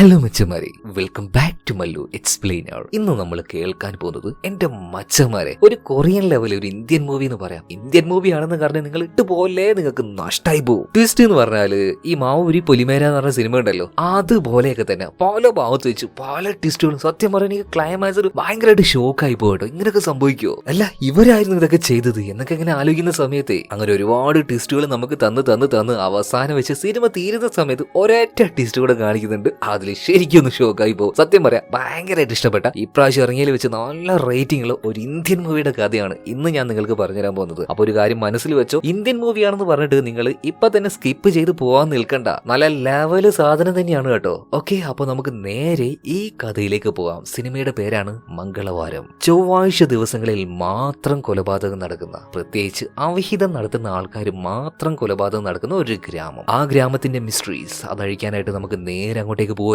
Hello മച്ചമാരെ, welcome back to Mallu explainer. ഇന്ന് നമ്മൾ കേൾക്കാൻ പോകുന്നത് എന്റെ മച്ചമാരെ ഒരു കൊറിയൻ ലെവൽ ഒരു ഇന്ത്യൻ മൂവി എന്ന് പറയാം. ഇന്ത്യൻ മൂവി ആണെന്ന് കാരണം നിങ്ങൾ ഇട്ട് പോലെ നിങ്ങൾക്ക് നഷ്ടമായി പോകും. ട്വിസ്റ്റ് എന്ന് പറഞ്ഞാല് ഈ മാവൂരി പൊലിമേര എന്ന് പറഞ്ഞ സിനിമ ഉണ്ടല്ലോ, അതുപോലെയൊക്കെ തന്നെ പല ഭാഗത്ത് വെച്ച് പല ട്വിസ്റ്റുകളും. സത്യം പറയാൻ എനിക്ക് ക്ലൈമാക്സ് ഭയങ്കരമായിട്ട് ഷോക്കായി പോകട്ടോ. ഇങ്ങനെയൊക്കെ സംഭവിക്കുമോ? അല്ല, ഇവരായിരുന്നു ഇതൊക്കെ ചെയ്തത് എന്നൊക്കെ ഇങ്ങനെ ആലോചിക്കുന്ന സമയത്ത് അങ്ങനെ ഒരുപാട് ട്വിസ്റ്റുകൾ നമുക്ക് തന്ന് അവസാനം വെച്ച് സിനിമ തീരുന്ന സമയത്ത് ഒരൊറ്റ ട്വിസ്റ്റ് കൂടെ കാണിക്കുന്നുണ്ട്. അതിൽ ശരിക്കും ഒന്ന് ഷോക്കായി പോകും. സത്യം പറയാം, ഭയങ്കരമായിട്ട് ഇഷ്ടപ്പെട്ട ഇപ്രാവശ്യം ഇറങ്ങിയതിൽ വെച്ച് നല്ല റേറ്റിംഗ് ഉള്ള ഒരു ഇന്ത്യൻ മൂവിയുടെ കഥയാണ് ഇന്ന് ഞാൻ നിങ്ങൾക്ക് പറഞ്ഞുതരാൻ പോകുന്നത്. അപ്പൊ ഒരു കാര്യം മനസ്സിൽ വെച്ചോ, ഇന്ത്യൻ മൂവിയാണെന്ന് പറഞ്ഞിട്ട് നിങ്ങൾ ഇപ്പൊ തന്നെ സ്കിപ്പ് ചെയ്ത് പോവാൻ നിൽക്കണ്ട. നല്ല ലെവല് സാധനം തന്നെയാണ് കേട്ടോ. ഓക്കെ, അപ്പൊ നമുക്ക് നേരെ ഈ കഥയിലേക്ക് പോവാം. സിനിമയുടെ പേരാണ് മംഗളവാരം. ചൊവ്വാഴ്ച ദിവസങ്ങളിൽ മാത്രം കൊലപാതകം നടക്കുന്ന, പ്രത്യേകിച്ച് അവിഹിതം നടത്തുന്ന ആൾക്കാർ മാത്രം കൊലപാതകം നടക്കുന്ന ഒരു ഗ്രാമം. ആ ഗ്രാമത്തിന്റെ മിസ്റ്ററീസ് അതഴിക്കാനായിട്ട് നമുക്ക് നേരെ അങ്ങോട്ടേക്ക് പോവല്ലേ.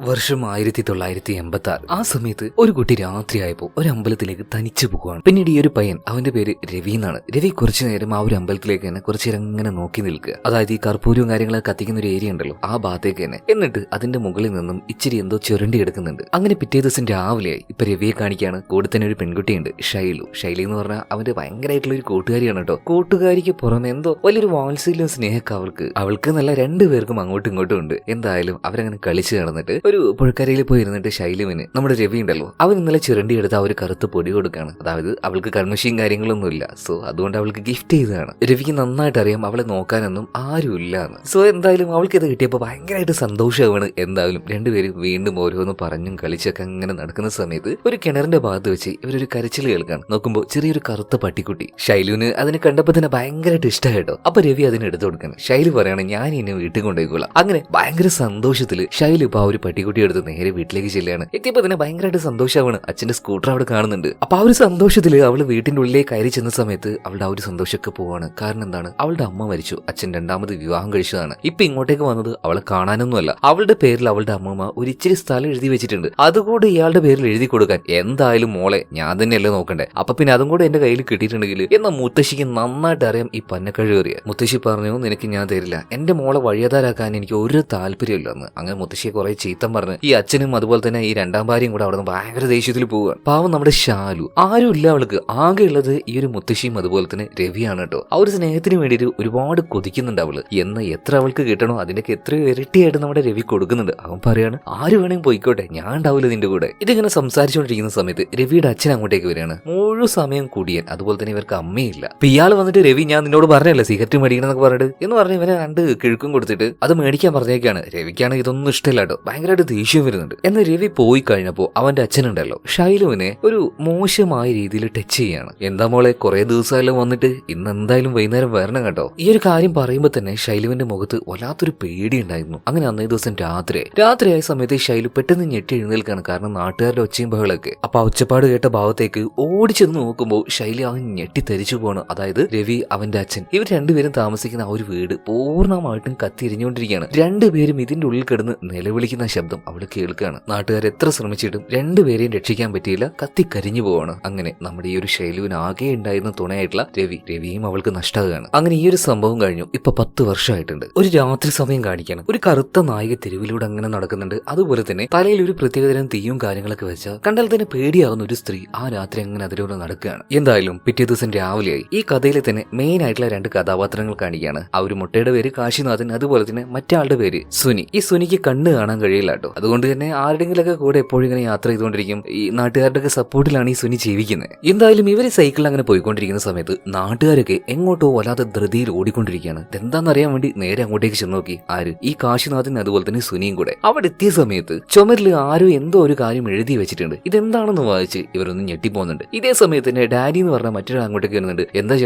വർഷം 1986. ആ സമയത്ത് ഒരു കുട്ടി രാത്രിയായപ്പോ ഒരു അമ്പലത്തിലേക്ക് തനിച്ചു പോകുകയാണ്. പിന്നീട് ഈ ഒരു പയ്യൻ, അവന്റെ പേര് രവി എന്നാണ്. രവി കുറച്ചു നേരം ആ ഒരു അമ്പലത്തിലേക്ക് തന്നെ കുറച്ചു നേരം ഇങ്ങനെ നോക്കി നിൽക്കുക. അതായത് ഈ കർപ്പൂരവും കാര്യങ്ങളൊക്കെ കത്തിക്കുന്ന ഒരു ഏരിയ ഉണ്ടല്ലോ, ആ ഭാഗത്തേക്ക് തന്നെ. എന്നിട്ട് അതിന്റെ മുകളിൽ നിന്നും ഇച്ചിരി എന്തോ ചുരണ്ടി എടുക്കുന്നുണ്ട്. അങ്ങനെ പിറ്റേ ദിവസം രാവിലെയായി. ഇപ്പൊ രവിയെ കാണിക്കുകയാണ്. കൂടെ തന്നെ ഒരു പെൺകുട്ടിയുണ്ട്, ഷൈലു എന്ന് പറഞ്ഞാൽ അവന്റെ ഭയങ്കരമായിട്ടുള്ള ഒരു കൂട്ടുകാരിയാണ് കേട്ടോ. കൂട്ടുകാരിക്ക് പുറമെ എന്തോ വലിയൊരു വാത്സല്യം സ്നേഹമൊക്കെ അവൾക്ക് നല്ല രണ്ടുപേർക്കും അങ്ങോട്ടും ഇങ്ങോട്ടും ഉണ്ട്. എന്തായാലും അവരങ്ങനെ കളിച്ച് നടന്നിട്ട് ഒരു പുഴക്കരയിൽ പോയി ഇരുന്നിട്ട് ഷൈലുവിന് നമ്മുടെ രവി ഉണ്ടല്ലോ, അവൻ ഇന്നലെ ചുരണ്ടി എടുത്ത് ആ ഒരു കറുത്ത് പൊടി കൊടുക്കാണ്. അതായത് അവൾക്ക് കർമ്മശിയും കാര്യങ്ങളൊന്നും ഇല്ല. സോ അതുകൊണ്ട് അവൾക്ക് ഗിഫ്റ്റ് ചെയ്തതാണ്. രവിക്ക് നന്നായിട്ട് അറിയാം അവളെ നോക്കാനൊന്നും ആരും ഇല്ല എന്ന്. സോ എന്തായാലും അവൾക്ക് ഇത് കിട്ടിയപ്പോൾ ഭയങ്കരമായിട്ട് സന്തോഷമാണ്. എന്തായാലും രണ്ടുപേരും വീണ്ടും ഓരോന്ന് പറഞ്ഞും കളിച്ചൊക്കെ അങ്ങനെ നടക്കുന്ന സമയത്ത് ഒരു കിണറിന്റെ ഭാഗത്ത് വെച്ച് ഇവരൊരു കരച്ചിൽ കേൾക്കാണ്. നോക്കുമ്പോൾ ചെറിയൊരു കറുത്ത പട്ടിക്കുട്ടി. ഷൈലുവിന് അതിനെ കണ്ടപ്പോൾ തന്നെ ഭയങ്കരമായിട്ട് ഇഷ്ടമായിട്ടോ. അപ്പൊ രവി അതിന് എടുത്തു കൊടുക്കണം. ഷൈലു പറയാണ്, ഞാൻ ഇനി വീട്ടിൽ കൊണ്ടുപോയിക്കോളാം. അങ്ങനെ ഭയങ്കര സന്തോഷത്തില് ഷൈലു ഇപ്പൊ ആ ഒരു പട്ടിക്കുട്ടി എടുത്ത് നേരെ വീട്ടിലേക്ക് ചെല്ലുകയാണ്. എത്തിയപ്പോ തന്നെ ഭയങ്കരമായിട്ട് സന്തോഷമാണ്. അച്ഛന്റെ സ്കൂട്ടർ അവിടെ കാണുന്നുണ്ട്. അപ്പൊ ആ ഒരു സന്തോഷത്തില് അവള് വീട്ടിന്റെ ഉള്ളിലേക്ക് കയറി ചെന്ന സമയത്ത് അവളുടെ ആ ഒരു സന്തോഷമൊക്കെ പോവാണ്. കാരണം എന്താണ്, അവളുടെ അമ്മ മരിച്ചു. അച്ഛൻ രണ്ടാമത് വിവാഹം കഴിച്ചതാണ്. ഇപ്പൊ ഇങ്ങോട്ടേക്ക് വന്നത് അവളെ കാണാനൊന്നുമല്ല. അവളുടെ പേരിൽ അവളുടെ അമ്മമ്മ ഒരു ഇച്ചിരി സ്ഥലം എഴുതി വെച്ചിട്ടുണ്ട്. അതുകൂടി ഇയാളുടെ പേരിൽ എഴുതി കൊടുക്കാൻ. എന്തായാലും മോളെ ഞാൻ തന്നെയല്ലേ നോക്കണ്ടേ. അപ്പൊ പിന്നെ അതും കൂടെ എന്റെ കയ്യിൽ കിട്ടിയിട്ടുണ്ടെങ്കിൽ എന്നാ മുത്തശ്ശിക്ക് നന്നായിട്ട് അറിയാം ഈ പന്നക്കഴുകറിയ. മുത്തശ്ശി പറഞ്ഞു, നിനക്ക് ഞാൻ തരില്ല. എന്റെ മോളെ വഴിയതാരാക്കാൻ എനിക്ക് ഒരു താല്പര്യമില്ലെന്ന്. അങ്ങനെ മുത്തശ്ശിയെ കുറെ ചീത്തം പറഞ്ഞ് ഈ അച്ഛനും അതുപോലെ തന്നെ ഈ രണ്ടാം ഭാര്യയും കൂടെ അവിടെ നിന്ന് ഭയങ്കര ദേഷ്യത്തിൽ പോവുക. പാവം നമ്മുടെ ഷാലു, ആരും ഇല്ല അവൾക്ക്. ആകെ ഉള്ളത് ഈ ഒരു മുത്തശ്ശിയും അതുപോലെ തന്നെ രവിയാണ് കേട്ടോ. ആ ഒരു സ്നേഹത്തിന് വേണ്ടിയിട്ട് ഒരുപാട് കൊതിക്കുന്നുണ്ട് അവള്. എന്ന് എത്ര അവൾക്ക് കിട്ടണോ അതിന്റെ എത്രയോ ഇരട്ടിയായിട്ട് നമ്മുടെ രവി കൊടുക്കുന്നുണ്ട്. അവൻ പറയാണ്, ആര് വേണമെങ്കിൽ പോയിക്കോട്ടെ, ഞാൻ ഉണ്ടാവില്ല നിന്റെ കൂടെ. ഇതിങ്ങനെ സംസാരിച്ചുകൊണ്ടിരിക്കുന്ന സമയത്ത് രവിയുടെ അച്ഛൻ അങ്ങോട്ടേക്ക് വരികയാണ്. മുഴു സമയം കൂടിയൻ. അതുപോലെ തന്നെ ഇവർക്ക് അമ്മയില്ല. അപ്പൊ ഇയാൾ വന്നിട്ട്, രവി ഞാൻ നിന്നോട് പറഞ്ഞല്ലേ സിഗരറ്റ് മേടിക്കണമെന്നൊക്കെ പറഞ്ഞിട്ട് എന്ന് പറഞ്ഞ് ഇവനെ 2 കിഴക്കും കൊടുത്തിട്ട് അത് മേടിക്കാൻ പറഞ്ഞേക്കാണ്. രവിക്കാണ് ഇതൊന്നും ഇഷ്ടമില്ല കേട്ടോ. ഭയങ്കരമായിട്ട് ദേഷ്യം വരുന്നുണ്ട്. എന്നാൽ രവി പോയി കഴിഞ്ഞപ്പോ അവന്റെ അച്ഛനുണ്ടല്ലോ, ഷൈലുവിനെ ഒരു മോശമായ രീതിയിൽ ടച്ച് ചെയ്യാണ്. എന്താ മോളെ, കുറെ ദിവസമായാലും വന്നിട്ട് ഇന്ന് എന്തായാലും വൈകുന്നേരം വരണം കേട്ടോ. ഈ ഒരു കാര്യം പറയുമ്പോൾ തന്നെ ഷൈലുവിന്റെ മുഖത്ത് വല്ലാത്തൊരു പേടി ഉണ്ടായിരുന്നു. അങ്ങനെ അന്നേ ദിവസം രാത്രിയായ സമയത്ത് ഷൈലു പെട്ടെന്ന് ഞെട്ടി എഴുന്നേൽക്കാണ്. കാരണം നാട്ടുകാരുടെ ഒച്ചയും ബഹളൊക്കെ. അപ്പൊ ആ ഒച്ചപ്പാട് കേട്ട ഭാഗത്തേക്ക് ഓടിച്ചെന്ന് നോക്കുമ്പോൾ ശൈലി അവൻ ഞെട്ടി തെരിച്ചു പോകണം. അതായത് രവി, അവന്റെ അച്ഛൻ, ഇവർ രണ്ടുപേരും താമസിക്കുന്ന ആ ഒരു വീട് പൂർണ്ണമായിട്ടും കത്തിരിഞ്ഞുകൊണ്ടിരിക്കുകയാണ്. രണ്ടുപേരും ഇതിന്റെ ഉള്ളിൽ കിടന്ന് നിലവിളിക്കുന്ന ശബ്ദം അവള് കേൾക്കുകയാണ്. നാട്ടുകാർ എത്ര ശ്രമിച്ചിട്ടും രണ്ടുപേരെയും രക്ഷിക്കാൻ പറ്റിയില്ല. കത്തിക്കരിഞ്ഞു പോവാണ്. അങ്ങനെ നമ്മുടെ ഈ ഒരു ശൈലുവിന് ആകെ ഉണ്ടായിരുന്ന തുണയായിട്ടുള്ള രവിയും അവൾക്ക് നഷ്ടമാകുകയാണ്. അങ്ങനെ ഈ ഒരു സംഭവം കഴിഞ്ഞു. ഇപ്പൊ 10 വർഷമായിട്ടുണ്ട്. ഒരു രാത്രി സമയം കാണിക്കണം. ഒരു കറുത്ത നായിക തെരുവിലൂടെ അങ്ങനെ നടക്കുന്നുണ്ട്. അതുപോലെ തന്നെ തലയിൽ ഒരു പ്രത്യേകതരം തീയും കാര്യങ്ങളൊക്കെ വെച്ചാൽ കണ്ടാൽ തന്നെ പേടിയാവുന്ന ഒരു സ്ത്രീ ആ രാത്രി അങ്ങനെ അതിലൂടെ നടക്കുകയാണ്. എന്തായാലും പിറ്റേ ദിവസം രാവിലെയായി. ഈ കഥയിലെ തന്നെ മെയിൻ ആയിട്ടുള്ള 2 കഥാപാത്രങ്ങൾ കാണിക്കുകയാണ്. ആ ഒരു മുട്ടയുടെ പേര് കാശിനാഥൻ, അതുപോലെ തന്നെ മറ്റാളുടെ പേര് സുനി. ഈ സുനിക്ക് കണ്ണ് കാണാൻ കഴിയില്ല കേട്ടോ. അതുകൊണ്ട് തന്നെ ആരുടെങ്കിലൊക്കെ കൂടെ എപ്പോഴും ഇങ്ങനെ യാത്ര ചെയ്തുകൊണ്ടിരിക്കും. ഈ നാട്ടുകാരുടെ സപ്പോർട്ടിലാണ് ഈ സുനി ജീവിക്കുന്നത്. എന്തായാലും ഇവര് സൈക്കിളിൽ അങ്ങനെ പോയിക്കൊണ്ടിരിക്കുന്ന സമയത്ത് നാട്ടുകാരൊക്കെ എങ്ങോട്ടോ വല്ലാതെ ധൃതിയിൽ ഓടിക്കൊണ്ടിരിക്കുകയാണ്. എന്താണെന്നറിയാൻ വേണ്ടി നേരെ അങ്ങോട്ടേക്ക് ചെന്ന് നോക്കി. ആര്? ഈ കാശിനാഥൻ അതുപോലെ തന്നെ സുനിയും കൂടെ. അവിടെ എത്തിയ സമയത്ത് ചുമരിൽ ആരോ എന്തോ ഒരു കാര്യം എഴുതി വെച്ചിട്ടുണ്ട്. ഇതെന്താണെന്ന് വായിച്ച് ഇവരൊന്നും ഞെട്ടിപ്പോകുന്നുണ്ട്. ഇതേ സമയത്ത് തന്നെ ഡാനി എന്ന് പറഞ്ഞ മറ്റൊരാൾ അങ്ങോട്ടേക്ക് വരുന്നുണ്ട്. എന്താ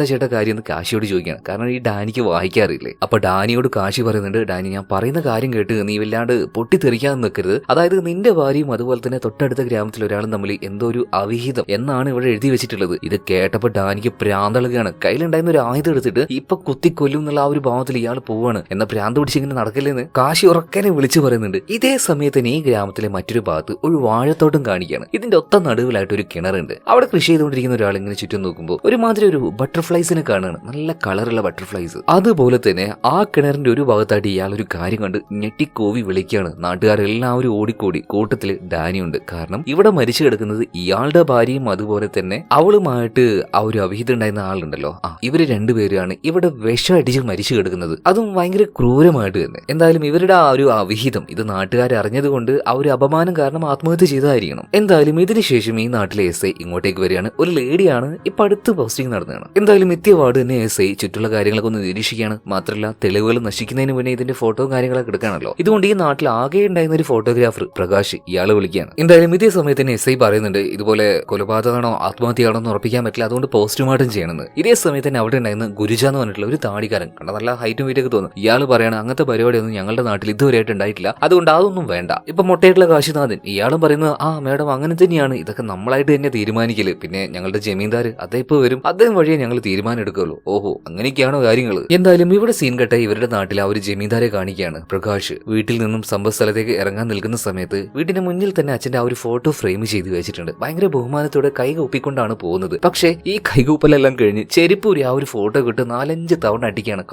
ചേട്ടാ കാര്യം എന്ന് കാശിയോട് ചോദിക്കുകയാണ്. കാരണം ഈ ഡാനിക്ക് വായിക്കാറില്ലേ. അപ്പൊ ഡാനിയോട് കാശി പറയുന്നുണ്ട്, ഡാനി ഞാൻ പറയുന്ന കാര്യം കേട്ട് നീ വല്ലാണ്ട് പൊട്ടിത്തെറിക്കാൻ നിൽക്കരുത്. അതായത് നിന്റെ ഭാര്യയും അതുപോലെ തന്നെ തൊട്ടടുത്ത ഗ്രാമത്തിൽ ഒരാളും തമ്മിൽ എന്തോ ഒരു അവിഹിതം എന്നാണ് ഇവിടെ എഴുതി വെച്ചിട്ടുള്ളത്. ഇത് കേട്ടപ്പോൾ ഡാനിക്ക് പ്രാന്തളുകയാണ്. കയ്യിലുണ്ടായിരുന്ന ഒരു ആയുധം എടുത്തിട്ട് ഇപ്പൊ കുത്തിക്കൊല്ലും എന്നുള്ള ആ ഒരു ഭാവത്തിൽ ഇയാൾ പോവാണ്. എന്ന പ്രാന്ത് പിടിച്ചിങ്ങനെ നടക്കില്ലെന്ന് കാശി ഉറക്കനെ വിളിച്ചു പറയുന്നുണ്ട്. ഇതേ സമയത്ത് ഈ ഗ്രാമത്തിലെ മറ്റൊരു ഭാഗത്ത് ഒരു വാഴത്തോട്ടം കാണിക്കുകയാണ്. ഇതിന്റെ ഒത്ത നടുവിലായിട്ട് ഒരു കിണറുണ്ട്. അവിടെ കൃഷി ചെയ്തുകൊണ്ടിരിക്കുന്ന ഒരാൾ ഇങ്ങനെ ചുറ്റും നോക്കുമ്പോൾ ഒരുമാതിരി ഒരു ബട്ടർഫ്ലൈസിനെ കാണുകയാണ്. നല്ല കളറുള്ള ബട്ടർഫ്ലൈസ്. അതുപോലെ തന്നെ ആ കിണറിന്റെ ഒരു ഭാഗത്തായിട്ട് ഇയാൾ ഒരു കാര്യം കണ്ട് ഞെട്ടിക്കോവി വിളിക്കുകയാണ്. നാട്ടുകാരെല്ലാവരും ഓടിക്കൂടി. കൂട്ടത്തില് ഡാനിയുണ്ട്. കാരണം ഇവിടെ മരിച്ചു കിടക്കുന്നത് ഇയാളുടെ ഭാര്യയും അതുപോലെ തന്നെ അവളുമായിട്ട് ആ ഒരു അവിഹിതം ഉണ്ടായിരുന്ന ആളുണ്ടല്ലോ, ഇവര് രണ്ടുപേരാണ് ഇവിടെ വിഷം അടിച്ച് മരിച്ചു കിടക്കുന്നത്. അതും ഭയങ്കര ക്രൂരമായിട്ട് തന്നെ. എന്തായാലും ഇവരുടെ ആ ഒരു അവിഹിതം ഇത് നാട്ടുകാരെ അറിഞ്ഞതുകൊണ്ട് ആ ഒരു അപമാനം കാരണം ആത്മഹത്യ ചെയ്തതായിരിക്കണം. എന്തായാലും ഇതിനുശേഷം ഈ നാട്ടിലെ SI ഇങ്ങോട്ടേക്ക് വരികയാണ്. ഒരു ലേഡിയാണ് ഇപ്പൊ അടുത്ത് പോസ്റ്റിംഗ് നടന്നതാണ്. എന്തായാലും എത്തിയപാട് തന്നെ SI ചുറ്റുള്ള കാര്യങ്ങളൊക്കെ ഒന്ന് നിരീക്ഷിക്കുകയാണ്. മാത്രമല്ല തെളിവുകൾ നശിക്കുന്നതിന് മുന്നേ ഇതിന്റെ ഫോട്ടോ കാര്യങ്ങളൊക്കെ എടുക്കാണല്ലോ. ഇതുകൊണ്ട് ഈ നാട്ടിൽ ആകെ ഉണ്ടായിരുന്ന ഒരു ഫോട്ടോഗ്രാഫർ പ്രകാശ് ഇയാളെ വിളിക്കുകയാണ്. എന്തായാലും ഇതേ സമയത്ത് തന്നെ SI പറയുന്നുണ്ട് ഇതുപോലെ കൊലപാതകമാണോ ആത്മഹത്യയാണോ എന്ന് ഉറപ്പിക്കാൻ പറ്റില്ല, അതുകൊണ്ട് പോസ്റ്റ്മോർട്ടം ചെയ്യണമെന്ന്. ഇതേ സമയത്ത് തന്നെ അവിടെ ഉണ്ടായിരുന്ന ഗുരുജ എന്ന് പറഞ്ഞിട്ടുള്ള ഒരു താടിക്കാരൻ, കണ്ട നല്ല ഹൈറ്റും വെയിറ്റൊക്കെ തോന്നും. ഇയാൾ പറയാണ് അങ്ങനത്തെ പരിപാടിയൊന്നും ഞങ്ങളുടെ നാട്ടിൽ ഇതുവരെയായിട്ട് ഉണ്ടായിട്ടില്ല, അതുകൊണ്ട് അതൊന്നും വേണ്ട. ഇപ്പൊ മൊട്ടയായിട്ടുള്ള കാശിനാഥൻ ഇയാളും പറയുന്നത് മേഡം അങ്ങനെ തന്നെയാണ്, ഇതൊക്കെ നമ്മളായിട്ട് തന്നെ തീരുമാനിക്കല്. പിന്നെ ഞങ്ങളുടെ ജമീന്ദാർ അദ്ദേഹം ഇപ്പൊ വരും, അദ്ദേഹം വഴിയെ ഞങ്ങൾ തീരുമാനം എടുക്കുള്ളൂ. ഓഹോ അങ്ങനെയൊക്കെയാണോ കാര്യങ്ങൾ? എന്തായാലും ഇവിടെ സീൻ കെട്ട ഇവരുടെ നാട്ടിൽ ആ ഒരു ജമീന്ദാരെ കാണിക്കുകയാണ്. പ്രകാശ് വീട്ടിൽ നിന്നും സംഭവ സ്ഥലത്തേക്ക് ഇറങ്ങാൻ നിൽക്കുന്ന സമയത്ത് വീടിന്റെ മുന്നിൽ തന്നെ അച്ഛന്റെ ആ ഒരു ഫോട്ടോ ഫ്രെയിം ചെയ്ത് വെച്ചിട്ടുണ്ട്. ഭയങ്കര ബഹുമാനത്തോടെ കൈ കൂപ്പിക്കൊണ്ടാണ് പോകുന്നത്. പക്ഷേ ഈ കൈകൂപ്പലെല്ലാം കഴിഞ്ഞ് ചെരുപ്പൂരി ആ ഒരു ഫോട്ടോ കിട്ട് 4-5 തവണ അടിക്കുകയാണ്.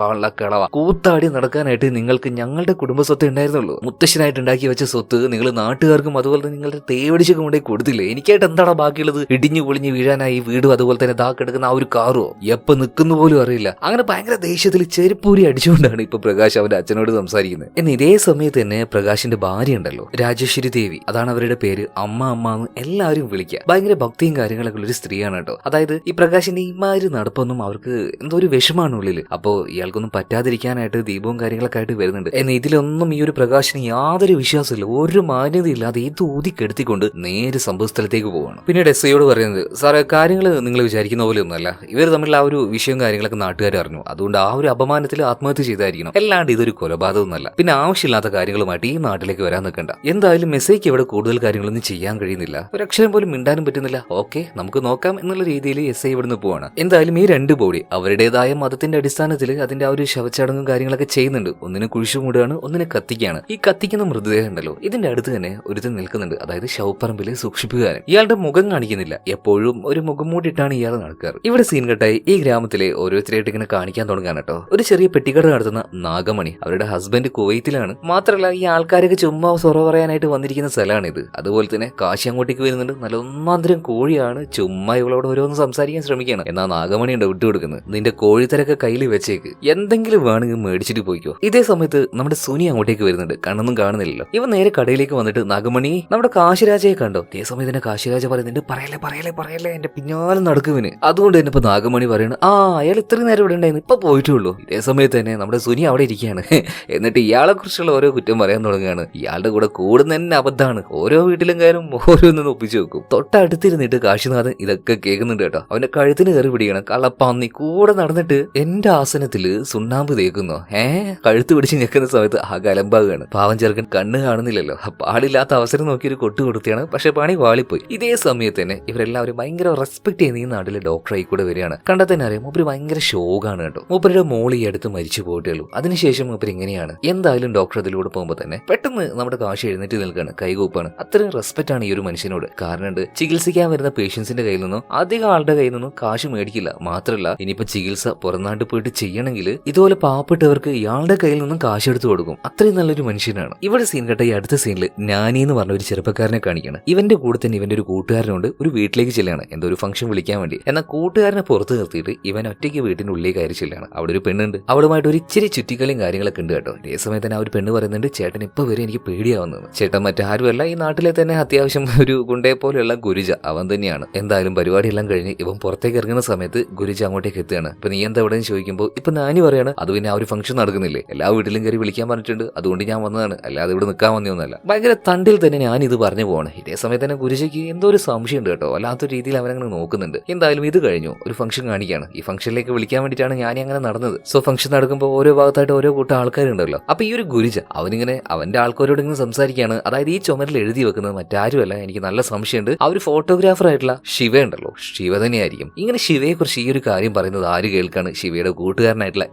കളവ കൂത്താടി നടക്കാനായിട്ട് നിങ്ങൾക്ക് ഞങ്ങളുടെ കുടുംബ സ്വത്ത് ഉണ്ടായിരുന്നുള്ളൂ, മുത്തശ്ശനായിട്ട് ഉണ്ടാക്കി വെച്ച സ്വത്ത് നിങ്ങൾ നാട്ടുകാർക്കും അതുപോലെ തന്നെ നിങ്ങളുടെ തേവടിച്ചൊക്കെ കൊണ്ടേ കൊടുത്തില്ലേ, എനിക്കായിട്ട് എന്താണ് ബാക്കിയുള്ളത്? ഇടിഞ്ഞു പൊളിഞ്ഞ് വീഴാനായി വീടും അതുപോലെ തന്നെ കിടക്കുന്ന ആ ഒരു കാറോ എപ്പോ നിൽക്കുന്ന പോലും അറിയില്ല. അങ്ങനെ ഭയങ്കര ദേഷ്യത്തിൽ ചെരുപ്പൂരി അടിച്ചുകൊണ്ടാണ് ഇപ്പൊ പ്രകാശ് അവന്റെ അച്ഛനോട് സംസാരിക്കുന്നത്. എന്നാൽ ഇതേ സമയത്ത് തന്നെ പ്രകാശിന്റെ ഭാര്യ ഉണ്ടല്ലോ രാജേശ്വരി ദേവി, അതാണ് അവരുടെ പേര്, അമ്മ എന്ന് എല്ലാവരും വിളിക്കുക. ഭയങ്കര ഭക്തിയും കാര്യങ്ങളൊക്കെ ഉള്ള ഒരു സ്ത്രീയാണ് കേട്ടോ. അതായത് ഈ പ്രകാശിന്റെ ഇമാതിരി നടപ്പൊന്നും അവർക്ക് എന്തോ ഒരു വിഷമാണ് ഉള്ളിൽ. അപ്പോ ഇയാൾക്കൊന്നും പറ്റാതിരിക്കാനായിട്ട് ദീപവും കാര്യങ്ങളൊക്കെ ആയിട്ട് വരുന്നുണ്ട്. എന്നാൽ ഇതിലൊന്നും ഈ ഒരു പ്രകാശിന് യാതൊരു വിശ്വാസമില്ല, ഒരു മാന്യതയില്ലാതെ ഇത് ഊതിക്കെടുത്തിക്കൊണ്ട് നേരെ സംഭവ സ്ഥലത്തേക്ക് പോവാണ്. പിന്നീട് SIയോട് പറയുന്നത് സാറേ കാര്യങ്ങൾ നിങ്ങൾ വിചാരിക്കുന്ന പോലെ ഒന്നുമല്ല, ഇവർ തമ്മിൽ ആ ഒരു വിഷയവും കാര്യങ്ങളൊക്കെ നാട്ടുകാർ അറിഞ്ഞു, അതുകൊണ്ട് ആ ഒരു അപമാനത്തിൽ ആത്മഹത്യ ചെയ്തായിരിക്കണം, അല്ലാണ്ട് ഇതൊരു കൊലപാതകമൊന്നുമല്ല. പിന്നെ ആവശ്യമില്ലാത്ത കാര്യങ്ങളുമായിട്ട് ഈ നാട്ടിലേക്ക് വരാൻ നിൽക്കണ്ട. എന്തായാലും SIക്ക് ഇവിടെ കൂടുതൽ കാര്യങ്ങളൊന്നും ചെയ്യാൻ കഴിയുന്നില്ല, ഒരു അക്ഷരം പോലും മിണ്ടാനും പറ്റുന്നില്ല. ഓക്കെ നമുക്ക് നോക്കാം എന്നുള്ള രീതിയിൽ SI ഇവിടുന്ന് പോവാണ്. എന്തായാലും ഈ രണ്ട് ബോഡി അവരുടേതായ മതത്തിന്റെ അടിസ്ഥാനത്തിൽ അതിന്റെ ആ ഒരു ശവച്ചടങ്ങും കാര്യങ്ങളൊക്കെ ചെയ്യുന്നുണ്ട്. ഒന്നിനെ കുഴിച്ചു മൂടുകയാണ്, ഒന്നിനെ കത്തിക്കുകയാണ്. ഈ കത്തിക്കുന്ന മൃതദേഹം ഉണ്ടല്ലോ ഇതിന്റെ അടുത്ത് തന്നെ ഒരുത്തൻ നിൽക്കുന്നുണ്ട്, അതായത് ശവപ്പറമ്പിലെ സൂക്ഷിപ്പുകാരൻ. ഇയാളുടെ മുഖം കാണിക്കുന്നില്ല, എപ്പോഴും ഒരു മുഖം മൂടിയിട്ടാണ് ഇയാൾ നടക്കാറ്. ഇവിടെ സീൻ കട്ടായി ഈ ഗ്രാമത്തിലെ ഓരോരുത്തരായിട്ട് ഇങ്ങനെ കാണിക്കാൻ തുടങ്ങാൻ കേട്ടോ. ഒരു ചെറിയ പെട്ടിക്കട നടത്തുന്ന നാഗമണി, അവരുടെ ഹസ്ബൻഡ് കുവൈത്തിലാണ്. മാത്രമല്ല ഈ ആൾക്കാരൊക്കെ ചുമ്മാ സൊറ പറയാനായിട്ട് വന്നിരിക്കുന്ന സ്ഥലമാണ് ഇത്. അതുപോലെ തന്നെ കാശി അങ്ങോട്ടേക്ക് വരുന്നുണ്ട്, നല്ല ഒന്നാന്തരം കോഴിയാണ്. ചുമ്മാ ഇവളോട് ഓരോന്ന് സംസാരിക്കാൻ ശ്രമിക്കുകയാണ്. എന്നാൽ നാഗമണി ഉണ്ട് വിട്ടുകൊടുക്കുന്നത്, നിന്റെ കോഴിത്തരൊക്കെ കയ്യിൽ വെച്ചേക്ക്, എന്തെങ്കിലും വേണമെങ്കിൽ മേടിച്ചിട്ട് പോയിക്കോ. ഇതേ സമയത്ത് നമ്മുടെ സുനി അങ്ങോട്ടേക്ക് വരുന്നുണ്ട്, കണ്ണൊന്നും കാണുന്നില്ലല്ലോ. ഇവ നേരെ കടയിലേക്ക് വന്നിട്ട് നാഗമണി നമ്മുടെ കാശിരാജയെ കണ്ടോ? അതേ സമയത്ത് തന്നെ കാശിരാജ പറയുന്നുണ്ട് പറയല്ലേ എന്റെ പിന്നാലെ നടക്കുവിന്. അതുകൊണ്ട് തന്നെ ഇപ്പൊ നാഗമണി പറയുന്നത് അയാൾ ഇത്രയും നേരം ഇവിടെ ഉണ്ടായിരുന്നു, ഇപ്പൊ പോയിട്ടുള്ളൂ. ഇതേ സമയത്ത് തന്നെ നമ്മുടെ സുനി അവിടെ ഇരിക്കുകയാണ്. എന്നിട്ട് ഇയാളെ കുറിച്ചുള്ള ഓരോ കുറ്റം പറയാൻ തുടങ്ങുകയാണ്. ഇയാളുടെ കൂടെ കൂടുന്ന തന്നെ അബദ്ധമാണ്, ഓരോ വീട്ടിലും കാര്യം ഓരോന്നും ഒപ്പിച്ചു വെക്കും. തൊട്ടടുത്തിരുന്നിട്ട് കാശിനാഥൻ ഇതൊക്കെ കേൾക്കുന്നുണ്ട് കേട്ടോ. അവന്റെ കഴുത്തിന് കയറി പിടിക്കണം. കള്ളപ്പന്നി കൂടെ നടന്നിട്ട് എന്റെ ആസനത്തില് സുണ്ണാമ്പ് തേക്കുന്നോ? കഴുത്ത് പിടിച്ച് നിൽക്കുന്ന സമയത്ത് കലമ്പാകുകയാണ്. പാവം ചെറുക്കൻ കണ്ണ് കാണുന്നില്ലല്ലോ, പാടില്ലാത്ത അവസരം നോക്കി ഒരു കൊട്ടു കൊടുത്തിയാണ്. പക്ഷെ പണി വാളിപ്പോയി. ഇതേ സമയത്ത് തന്നെ ഇവരെല്ലാവരും ഭയങ്കര റെസ്പെക്ട് ചെയ്യുന്ന ഈ നാട്ടിലെ ഡോക്ടറായി കൂടെ വരികയാണ്. കണ്ടാൽ തന്നെ അറിയാം മൂപ്പര് ഭയങ്കര ഷോകാണ് കേട്ടോ. മൂപ്പരുടെ മോളി അടുത്ത് മരിച്ചു പോയിട്ടേ ഉള്ളൂ. അതിനുശേഷം മൂപ്പര് ഇങ്ങനെയാണ്. എന്തായാലും ഡോക്ടർ അതിലൂടെ പോകുമ്പോൾ തന്നെ പെട്ടെന്ന് നമ്മുടെ കാശ് എഴുന്നേറ്റ് നിൽക്കുകയാണ്, കൈകൂപ്പാണ്. അത്രയും റെസ്പെക്ട് ആണ് ഈ ഒരു മനുഷ്യനോട്. കാരണം ചികിത്സിക്കാൻ വരുന്ന പേഷ്യൻസിന്റെ കയ്യിൽ നിന്നും അധികം ആളുടെ കയ്യിൽ നിന്നും കാശ് മേടിക്കില്ല. മാത്രമല്ല ഇനിയിപ്പോ ചികിത്സ പുറംനാട്ടിൽ പോയിട്ട് ചെയ്യണമെങ്കിൽ ഇതുപോലെ പാവപ്പെട്ടവർക്ക് ഇയാളുടെ കയ്യിൽ നിന്നും കാശ് എടുത്തു കൊടുക്കും. അത്രയും നല്ലൊരു മനുഷ്യനാണ്. ഇവിടെ സീൻ കേട്ട ഈ അടുത്ത സീനിൽ നാനി എന്ന് പറഞ്ഞ ഒരു ചെറുപ്പക്കാരനെ കാണിക്കുകയാണ്. ഇവന്റെ കൂടെ തന്നെ ഇവന്റെ ഒരു കൂട്ടുകാരനോട് ഒരു വീട്ടിലേക്ക് ചെല്ലുകയാണ്, എന്തോ ഒരു ഫംഗ്ഷൻ വിളിക്കാൻ വേണ്ടി. എന്നാൽ കൂട്ടുകാരനെ പുറത്ത് നിർത്തിയിട്ട് ഇവൻ ഒറ്റയ്ക്ക് വീട്ടിന്റെ ഉള്ളിൽ കയറി ചെല്ലുകയാണ്. അവിടെ ഒരു പെണ്ണുണ്ട്, അവളുമായിട്ട് ഒരു ഇച്ചിരി ചുറ്റിക്കളിയും കാര്യങ്ങളൊക്കെ ഉണ്ട് കേട്ടോ. അതേ സമയത്ത് തന്നെ ആ ഒരു പെണ്ണ് പറയുന്നുണ്ട് ചേട്ടൻ ഇപ്പൊ വരെ എനിക്ക് പേടിയാവുന്നത്. ചേട്ടൻ മറ്റാരുമല്ല ഈ നാട്ടിലെ തന്നെ അത്യാവശ്യം ഒരു ഗുണ്ടയെ പോലെയുള്ള ഗുരുജ അവൻ തന്നെയാണ്. എന്തായാലും പരിപാടിയെല്ലാം കഴിഞ്ഞ് ഇവൻ പുറത്തേക്ക് ഇറങ്ങുന്ന സമയത്ത് ഗുരുജ അങ്ങോട്ടേക്ക് എത്തുകയാണ്. ഇപ്പൊ നീ എന്താ ഇവിടെ ചോദിക്കുമ്പോൾ ഇപ്പൊ നാനി പറയാണ് അത് പിന്നെ ആ ഒരു ഫംഗ്ഷൻ നടക്കുന്നില്ലേ, എല്ലാ വീട്ടിലും കയറി വിളിക്കാൻ പറഞ്ഞിട്ടുണ്ട്, അതുകൊണ്ട് ഞാൻ വന്നതാണ്, അല്ലാതെ ഇവിടെ നിൽക്കാൻ വന്നൊന്നുമല്ല. ഭയങ്കര തണ്ടിൽ തന്നെ ഞാൻ ഇത് പറഞ്ഞു പോവാണ്. ഇതേ സമയത്ത് തന്നെ ഗുരുജയ്ക്ക് എന്തോ ഒരു സംശയം ഉണ്ട് കേട്ടോ, അല്ലാത്തൊരു രീതിയിൽ അവനങ്ങനെ നോക്കുന്നുണ്ട്. എന്തായാലും ഇത് കഴിഞ്ഞു ഒരു ഫംഗ്ഷൻ കാണിക്കുകയാണ്. ഈ ഫംഗ്ഷനിലേക്ക് വിളിക്കാൻ വേണ്ടിയിട്ടാണ് ഞാൻ അങ്ങനെ നടന്നത്. സോ ഫംഗ്ഷൻ നടക്കുമ്പോൾ ഓരോ ഭാഗത്തായിട്ട് ഓരോ കൂട്ടം ആൾക്കാരുണ്ടല്ലോ. അപ്പൊ ഈ ഒരു ഗുരുജ അവനിങ്ങനെ അവന്റെ ആൾക്കാരോട് ഇങ്ങനെ സംസാരിക്കുകയാണ്. അതായത് ഈ ചുമരിൽ എഴുതി വെക്കുന്നത് മറ്റാരുമല്ല, എനിക്ക് നല്ല സംശയമുണ്ട്, ആ ഒരു ഫോട്ടോഗ്രാഫർ ആയിട്ടുള്ള ശിവ ഉണ്ടല്ലോ, ശിവ തന്നെയായിരിക്കും. ഇങ്ങനെ ശിവയെ കുറിച്ച് ഈ ഒരു കാര്യം പറയുന്നത് ആര് കേൾക്കാണ്? ശിവയുടെ കൂട്ടുകാരനായിട്ടുള്ള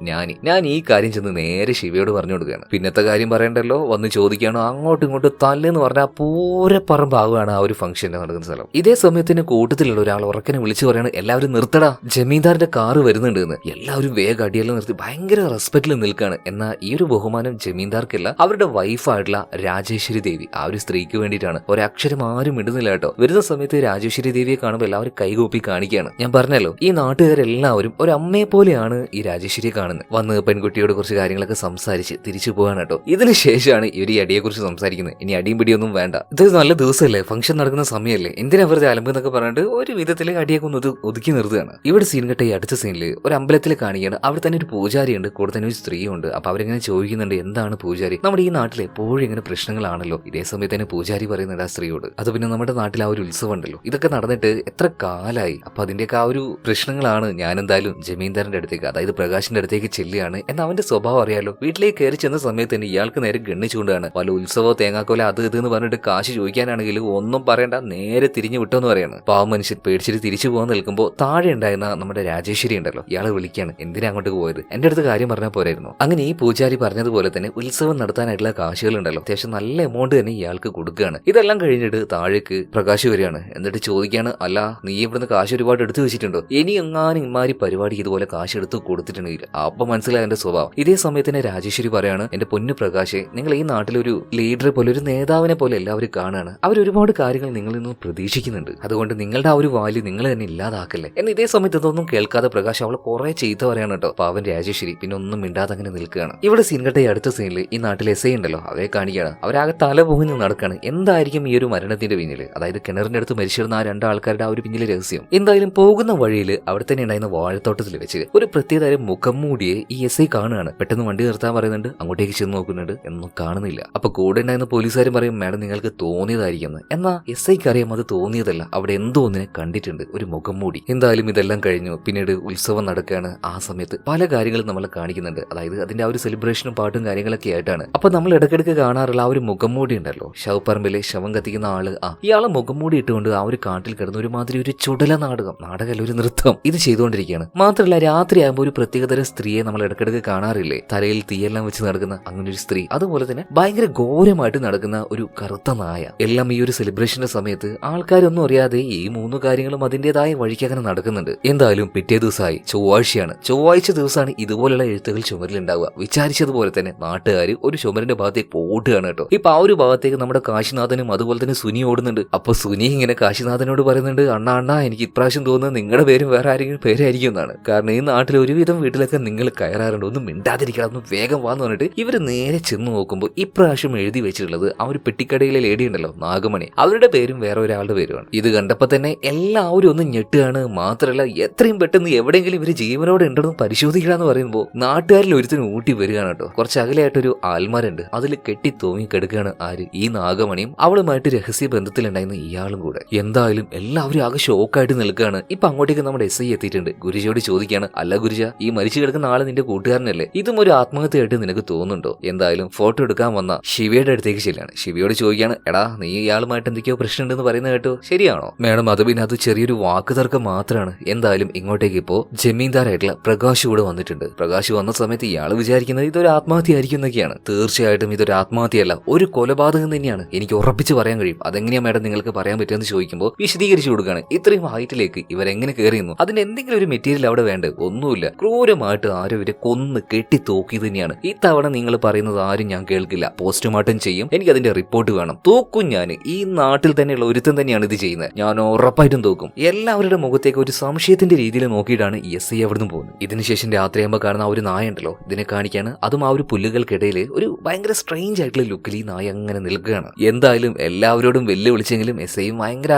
ഞാൻ ഈ കാര്യം ചെന്ന് നേരെ ശിവയോട് പറഞ്ഞു കൊടുക്കുകയാണ്. പിന്നത്തെ കാര്യം പറയണ്ടല്ലോ, വന്ന് ചോദിക്കുകയാണോ അങ്ങോട്ടും ഇങ്ങോട്ടും തല്ലെന്ന് പറഞ്ഞാൽ പൂരപ്പറമ്പാവുകയാണ് ആ ഒരു ഫംഗ്ഷൻ നടക്കുന്ന സ്ഥലം. ഇതേ സമയത്തിന് കൂട്ടത്തിലുള്ള ഒരാൾ ഉറക്കനെ വിളിച്ചു പറയാണ് എല്ലാവരും നിർത്തടാ, ജമീന്ദാറിന്റെ കാറ് വരുന്നുണ്ട് എന്ന്. എല്ലാവരും വേഗം അടിയെല്ലാം നിർത്തി ഭയങ്കര റെസ്പെക്റ്റിൽ നിൽക്കുകയാണ്. എന്നാൽ ഈ ഒരു ബഹുമാനം ജമീന്ദാർക്കല്ല, അവരുടെ അവരുടെ വൈഫായിട്ടുള്ള രാജേശ്വരി ദേവി ആ ഒരു സ്ത്രീക്ക് വേണ്ടിയിട്ടാണ്. ഒരക്ഷരം ആരും ഇടുന്നില്ല കേട്ടോ. വരുന്ന സമയത്ത് രാജേശ്വരി ദേവിയെ കാണുമ്പോൾ എല്ലാവരും കൈകൂപ്പി കാണിക്കുകയാണ്. ഞാൻ പറഞ്ഞല്ലോ, ഈ നാട്ടുകാരെല്ലാവരും ഒരു അമ്മയെ പോലെയാണ് ഈ രാജേശ്വരിയെ കാണുന്നത്. വന്ന് പെൺകുട്ടിയോട് കുറച്ച് കാര്യങ്ങളൊക്കെ സംസാരിച്ച് തിരിച്ചു പോകാൻ കേട്ടോ. ഇതിന് ശേഷമാണ് ഇവർ ഈ അടിയെ കുറിച്ച് സംസാരിക്കുന്നത്. ഇനി അടിയും പിടിയൊന്നും വേണ്ട, ഇത് നല്ല ദിവസമല്ലേ, ഫംഗ്ഷൻ നടക്കുന്ന സമയമല്ലേ, എന്തിനാ വെറുതെ അലമ്പെന്നൊക്കെ പറഞ്ഞിട്ട് ഒരു വിധത്തിൽ അടിയൊക്കെ ഒന്ന് ഒതുക്കി നിർത്തുകയാണ്. ഇവിടെ സീൻ കെട്ട ഈ അടുത്ത സീനിൽ ഒരു അമ്പലത്തിൽ കാണിക്കുകയാണ്. അവിടെ തന്നെ ഒരു പൂജാരിയുണ്ട്, കൂടെ തന്നെ ഒരു സ്ത്രീയുണ്ട്. അപ്പൊ അവരിങ്ങനെ ചോദിക്കുന്നുണ്ട്, എന്താണ് പൂജാരി, നമ്മുടെ ഈ നാട്ടിൽ എപ്പോഴും ഇങ്ങനെ പ്രശ്നങ്ങളാണല്ലോ. ഇതേ സമയത്ത് തന്നെ പൂജാരി പറയുന്നുണ്ട് ആ സ്ത്രീയോട്, അത് പിന്നെ നമ്മുടെ നാട്ടിൽ ആ ഒരു ഉത്സവം ഉണ്ടല്ലോ, ഇതൊക്കെ നടന്നിട്ട് എത്ര കാലായി, അപ്പൊ അതിന്റെയൊക്കെ ആ ഒരു പ്രശ്നങ്ങളാണ്. ഞാൻ എന്തായാലും ജമീന്ദാറിന്റെ അടുത്തേക്ക്, അതായത് പ്രകാശിന്റെ അടുത്തേക്ക് ചെല്ലുകയാണ്. എന്നാൽ അവന്റെ സ്വഭാവം അറിയാലോ, വീട്ടിലേക്ക് കയറി ചെന്ന സമയത്ത് തന്നെ ഇയാൾക്ക് നേരെ ഗണ്ണിച്ചുകൊണ്ടാണ് പല ഉത്സവം തേങ്ങാക്കോല അത് ഇതെന്ന് പറഞ്ഞിട്ട് കാശ് ചോദിക്കാനാണെങ്കിൽ ഒന്നും പറയണ്ട, നേരെ തിരിഞ്ഞു വിട്ടോന്ന് പറയാണ്. പാവം മനുഷ്യൻ പേടിച്ചിട്ട് തിരിച്ചു പോകാൻ നിൽക്കുമ്പോൾ താഴെ ഉണ്ടായിരുന്ന നമ്മുടെ രാജേശ്വരി ഉണ്ടല്ലോ, ഇയാളെ വിളിക്കാണ്, എന്തിനാ അങ്ങോട്ട് പോയത്, എന്റെ അടുത്ത് കാര്യം പറഞ്ഞാൽ പോരായിരുന്നു. അങ്ങനെ ഈ പൂജാരി പറഞ്ഞതുപോലെ തന്നെ ഉത്സവം നടത്താനായിട്ടുള്ള കാശുകൾ ഉണ്ടല്ലോ, അത്യാവശ്യം നല്ല എമൗണ്ട് തന്നെ ഇയാൾക്ക് കൊടുക്കുകയാണ്. ഇതെല്ലാം കഴിഞ്ഞിട്ട് താഴേക്ക് പ്രകാശ് വരികയാണ്. എന്നിട്ട് ചോദിക്കാണ്, അല്ല നീ ഇവിടുന്ന് കാശ് ഒരുപാട് എടുത്തു വെച്ചിട്ടുണ്ടോ, ഇനി എങ്ങാനും ഇമാരി പരിപാടി ഇതുപോലെ കാശ് എടുത്ത് കൊടുത്തിട്ടുണ്ടെങ്കിൽ. അപ്പൊ മനസ്സിലായ എന്റെ സ്വഭാവം. ഇതേ സമയത്ത് തന്നെ രാജേശ്വരി പറയാണ്, എന്റെ പൊന്നു പ്രകാശെ, നിങ്ങൾ ഈ നാട്ടിലൊരു ലീഡറെ പോലെ, ഒരു നേതാവിനെ പോലെ എല്ലാവരും കാണാണ്. അവർ ഒരുപാട് കാര്യങ്ങൾ നിങ്ങളിൽ നിന്നും പ്രതീക്ഷിക്കുന്നുണ്ട്. അതുകൊണ്ട് നിങ്ങളുടെ ആ ഒരു വാല്യൂ നിങ്ങൾ തന്നെ ഇല്ലാതാക്കല്ലേ എന്ന്. ഇതേ സമയത്ത് ഇതൊന്നും കേൾക്കാതെ പ്രകാശ് അവളെ കുറെ ചീത്ത പറയാണ് കേട്ടോ. പാവൻ രാജേശ്വരി പിന്നെ ഒന്നും മിണ്ടാതെ അങ്ങനെ നിൽക്കുകയാണ്. ഇവിടെ സീൻ കെട്ട അടുത്ത സീനിൽ ഈ നാട്ടിൽ എസ് ഐ ഉണ്ടല്ലോ, അവരെ കാണിക്കുകയാണ്. അവരാകെ തല പൊങ്ങി നടക്കാണ്. എന്തായിരിക്കും ഈ ഒരു മരണത്തിന്റെ പിന്നില്, അതായത് കിണറിന്റെ അടുത്ത് മരിച്ചിരുന്ന ആ രണ്ടാൾക്കാരുടെ ആ ഒരു പിന്നിലെ രഹസ്യം. എന്തായാലും പോകുന്ന വഴിയിൽ അവിടെ തന്നെ ഉണ്ടായിരുന്ന വാഴത്തോട്ടത്തിൽ വെച്ച് ഒരു പ്രത്യേകതരം മുഖം മൂടിയെ ഈ എസ് ഐ കാണുകയാണ്. പെട്ടെന്ന് വണ്ടി നിർത്താൻ പറയുന്നുണ്ട്, അങ്ങോട്ടേക്ക് ചെന്ന് നോക്കുന്നുണ്ട്, ഒന്നും കാണുന്നില്ല. അപ്പൊ കൂടെ ഉണ്ടായിരുന്ന പോലീസുകാരും പറയും, മാഡം നിങ്ങൾക്ക് തോന്നിയതായിരിക്കും. എന്നാൽ എസ് ഐക്ക് അറിയാം അത് തോന്നിയതല്ല, അവിടെ എന്തോ ഒന്നിനെ കണ്ടിട്ടുണ്ട്, ഒരു മുഖം മൂടി. എന്തായാലും ഇതെല്ലാം കഴിഞ്ഞു. പിന്നീട് ഉത്സവം നടക്കുകയാണ്. ആ സമയത്ത് പല കാര്യങ്ങളും നമ്മളെ കാണിക്കുന്നുണ്ട്, അതായത് അതിന്റെ ആ ഒരു സെലിബ്രേഷനും പാട്ടും കാര്യങ്ങളൊക്കെ ആയിട്ടാണ്. അപ്പൊ നമ്മൾ ഇടയ്ക്കിടയ്ക്ക് കാണാറുള്ള ആ ഒരു മുഖം മൂടി ഉണ്ടല്ലോ, ശവപ്പറമ്പിലെ ശവം കത്തിക്കുന്ന ആള്, ഇയാളെ മുഖം മൂടി ഇട്ടുകൊണ്ട് ആ ഒരു കാട്ടിൽ കിടന്ന് ഒരുമാതിരി ഒരു ചുടല നാടകമല്ല, ഒരു നൃത്തം ഇത് ചെയ്തുകൊണ്ടിരിക്കുകയാണ്. മാത്രമല്ല രാത്രിയാകുമ്പോൾ ഒരു പ്രത്യേകതരം സ്ത്രീയെ നമ്മൾ ഇടയ്ക്കിടയ്ക്ക് കാണാറില്ലേ, തലയിൽ തീയെല്ലാം വെച്ച് നടക്കുന്ന അങ്ങനെ ഒരു സ്ത്രീ. അതുപോലെ തന്നെ ഭയങ്കര ഘോരമായിട്ട് നടക്കുന്ന ഒരു കറുത്ത നായ. എല്ലാം ഈ ഒരു സെലിബ്രേഷന്റെ സമയത്ത് ആൾക്കാരൊന്നും അറിയാതെ ഈ മൂന്ന് കാര്യങ്ങളും അതിന്റേതായ വഴിക്ക് അങ്ങനെ നടക്കുന്നുണ്ട്. എന്തായാലും പിറ്റേ ദിവസമായി ചൊവ്വാഴ്ചയാണ്. ചൊവ്വാഴ്ച ദിവസമാണ് ഇതുപോലുള്ള എഴുത്തുകൾ ചുമരിലുണ്ടാവുക. വിചാരിച്ചതുപോലെ തന്നെ നാട്ടുകാർ ഒരു ചുമരിന്റെ ഭാഗത്തേക്ക് ഓടുകയാണ് കേട്ടോ. ഇപ്പൊ ആ ഒരു ഭാഗത്തേക്ക് നമ്മുടെ കാശിനാഥനും അതുപോലെ തന്നെ സുനി ഓടുന്നുണ്ട്. അപ്പൊ സുനി ഇങ്ങനെ കാശിനാഥനോട് പറയുന്നുണ്ട്, അണ്ണാ എനിക്ക് ഇപ്രാവശ്യം തോന്നുന്നത് നിങ്ങളുടെ പേരും വേറെ ആരെങ്കിലും പേരായിരിക്കും എന്നാണ്. കാരണം ഈ നാട്ടിൽ ഒരുവിധം വീട്ടിലൊക്കെ നിങ്ങൾ കയറാറുണ്ട്, ഒന്നും മിണ്ടാതിരിക്കണം, ഒന്ന് വേഗം വാന്ന് പറഞ്ഞിട്ട് ഇവര് നേരെ ചെന്ന് നോക്കുമ്പോൾ ഇപ്രാവശ്യം എഴുതി വെച്ചിട്ടുള്ളത് ആ ഒരു പെട്ടിക്കടയിലെ ലേഡി ഉണ്ടല്ലോ, നാഗമണി, അവരുടെ പേരും വേറെ ഒരാളുടെ പേരുമാണ്. ഇത് കണ്ടപ്പോ തന്നെ എല്ലാവരും ഒന്ന് ഞെട്ടുകയാണ്. മാത്രമല്ല എത്രയും പെട്ടെന്ന് എവിടെയെങ്കിലും ഇവര് ജീവനോടെ ഉണ്ടെന്ന് പരിശോധിക്കണമെന്ന് പറയുമ്പോൾ നാട്ടുകാരിൽ ഒരുത്തിന് ഊട്ടി വരികയാണ് കേട്ടോ. കുറച്ച് അകലെയായിട്ടൊരു ആൽമാരുണ്ട്, അതിൽ കെട്ടി തൂങ്ങി കിടക്കുകയാണ് ആര്, ഈ നാഗമണിയും അവളുമായിട്ട് രഹസ്യ ബന്ധത്തിലുണ്ടായിരുന്ന ഇയാളും കൂടെ. എന്തായാലും എല്ലാവരും ആകെ ഷോക്കായിട്ട് നിൽക്കുകയാണ്. ഇപ്പൊ അങ്ങോട്ടേക്ക് നമ്മുടെ എസ് ഐ എത്തിയിട്ടുണ്ട്. ഗുരുജിയോട് ചോദിക്കുകയാണ്, അല്ല ഗുരുജ, ഈ മരിച്ചു കിടക്കുന്ന ആള് നിന്റെ കൂട്ടുകാരനല്ലേ, ഇതും ഒരു ആത്മഹത്യയായിട്ട് നിനക്ക് തോന്നുന്നുണ്ടോ? എന്തായാലും ഫോട്ടോ എടുക്കാൻ വന്ന ശിവയുടെ അടുത്തേക്ക് ചെല്ലാണ്. ശിവയോട് ചോദിക്കുകയാണ്, എടാ നീ ഇയാളുമായിട്ട് എന്തൊക്കെയോ പ്രശ്നമുണ്ടെന്ന് പറയുന്നത് കേട്ടോ, ശരിയാണോ? മേഡം അത് പിന്നെ അത് ചെറിയൊരു വാക്കുതർക്കം മാത്രമാണ്. എന്തായാലും ഇങ്ങോട്ടേക്ക് ഇപ്പോ ജമീന്ദാറായിട്ടുള്ള പ്രകാശ് കൂടെ വന്നിട്ടുണ്ട്. പ്രകാശ് വന്ന സമയത്ത് ഇയാള് വിചാരിക്കുന്നത് ഇതൊരു ആത്മഹത്യ ആയിരിക്കും എന്നൊക്കെയാണ്. തീർച്ചയായിട്ടും ഇതൊരു ആത്മഹത്യയല്ല, ഒരു കൊലപാതകം തന്നെയാണ്, എനിക്ക് ഉറപ്പിച്ച് പറയാൻ കഴിയും. അതെങ്ങനെയാ മേഡം നിങ്ങൾക്ക് പറയാൻ പറ്റുമെന്ന് ചോദിക്കുമ്പോൾ വിശദീകരിച്ചു കൊടുക്കുകയാണ്. ഇത്രയും ഹൈറ്റിലേക്ക് ഇവരെങ്ങനെ കയറിയുന്നു, അതിന് എന്തെങ്കിലും ഒരു മെറ്റീരിയൽ അവിടെ വേണ്ട, ഒന്നുമില്ല, ക്രൂരമായിട്ട് ആരും ഇവരെ കൊന്ന് കെട്ടി തോക്കി തന്നെയാണ്. ഇത്തവണ നിങ്ങൾ പറയുന്നത് ആരും ഞാൻ കേൾക്കില്ല, പോസ്റ്റ്മോർട്ടം ചെയ്യും, എനിക്ക് അതിന്റെ റിപ്പോർട്ട് വേണം, തൂക്കും ഞാൻ. ഈ നാട്ടിൽ തന്നെയുള്ള ഒരുത്തൻ തന്നെയാണ് ഇത് ചെയ്യുന്നത്, ഞാൻ ഉറപ്പായിട്ടും തൂക്കും. എല്ലാവരുടെ മുഖത്തേക്ക് ഒരു സംശയത്തിന്റെ രീതിയിൽ നോക്കിയിട്ടാണ് എസ് ഐ അവിടുന്ന് പോകുന്നത്. ഇതിനുശേഷം രാത്രിയാകുമ്പോൾ കാണുന്ന ആ ഒരു നായ ഉണ്ടല്ലോ, ഇതിനെ കാണിക്കാണ്. അതും ആ ഒരു പുല്ലുകൾക്കിടയിൽ ഒരു ഭയങ്കര സ്ട്രേഞ്ച് ആയിട്ടുള്ള ലുക്കിൽ ഈ നായ അങ്ങനെ നിൽക്കുകയാണ്. എന്തായാലും എല്ലാവരോടും വെല്ലുവിളിച്ചെങ്കിലും എസ് ഐയും ഭയങ്കര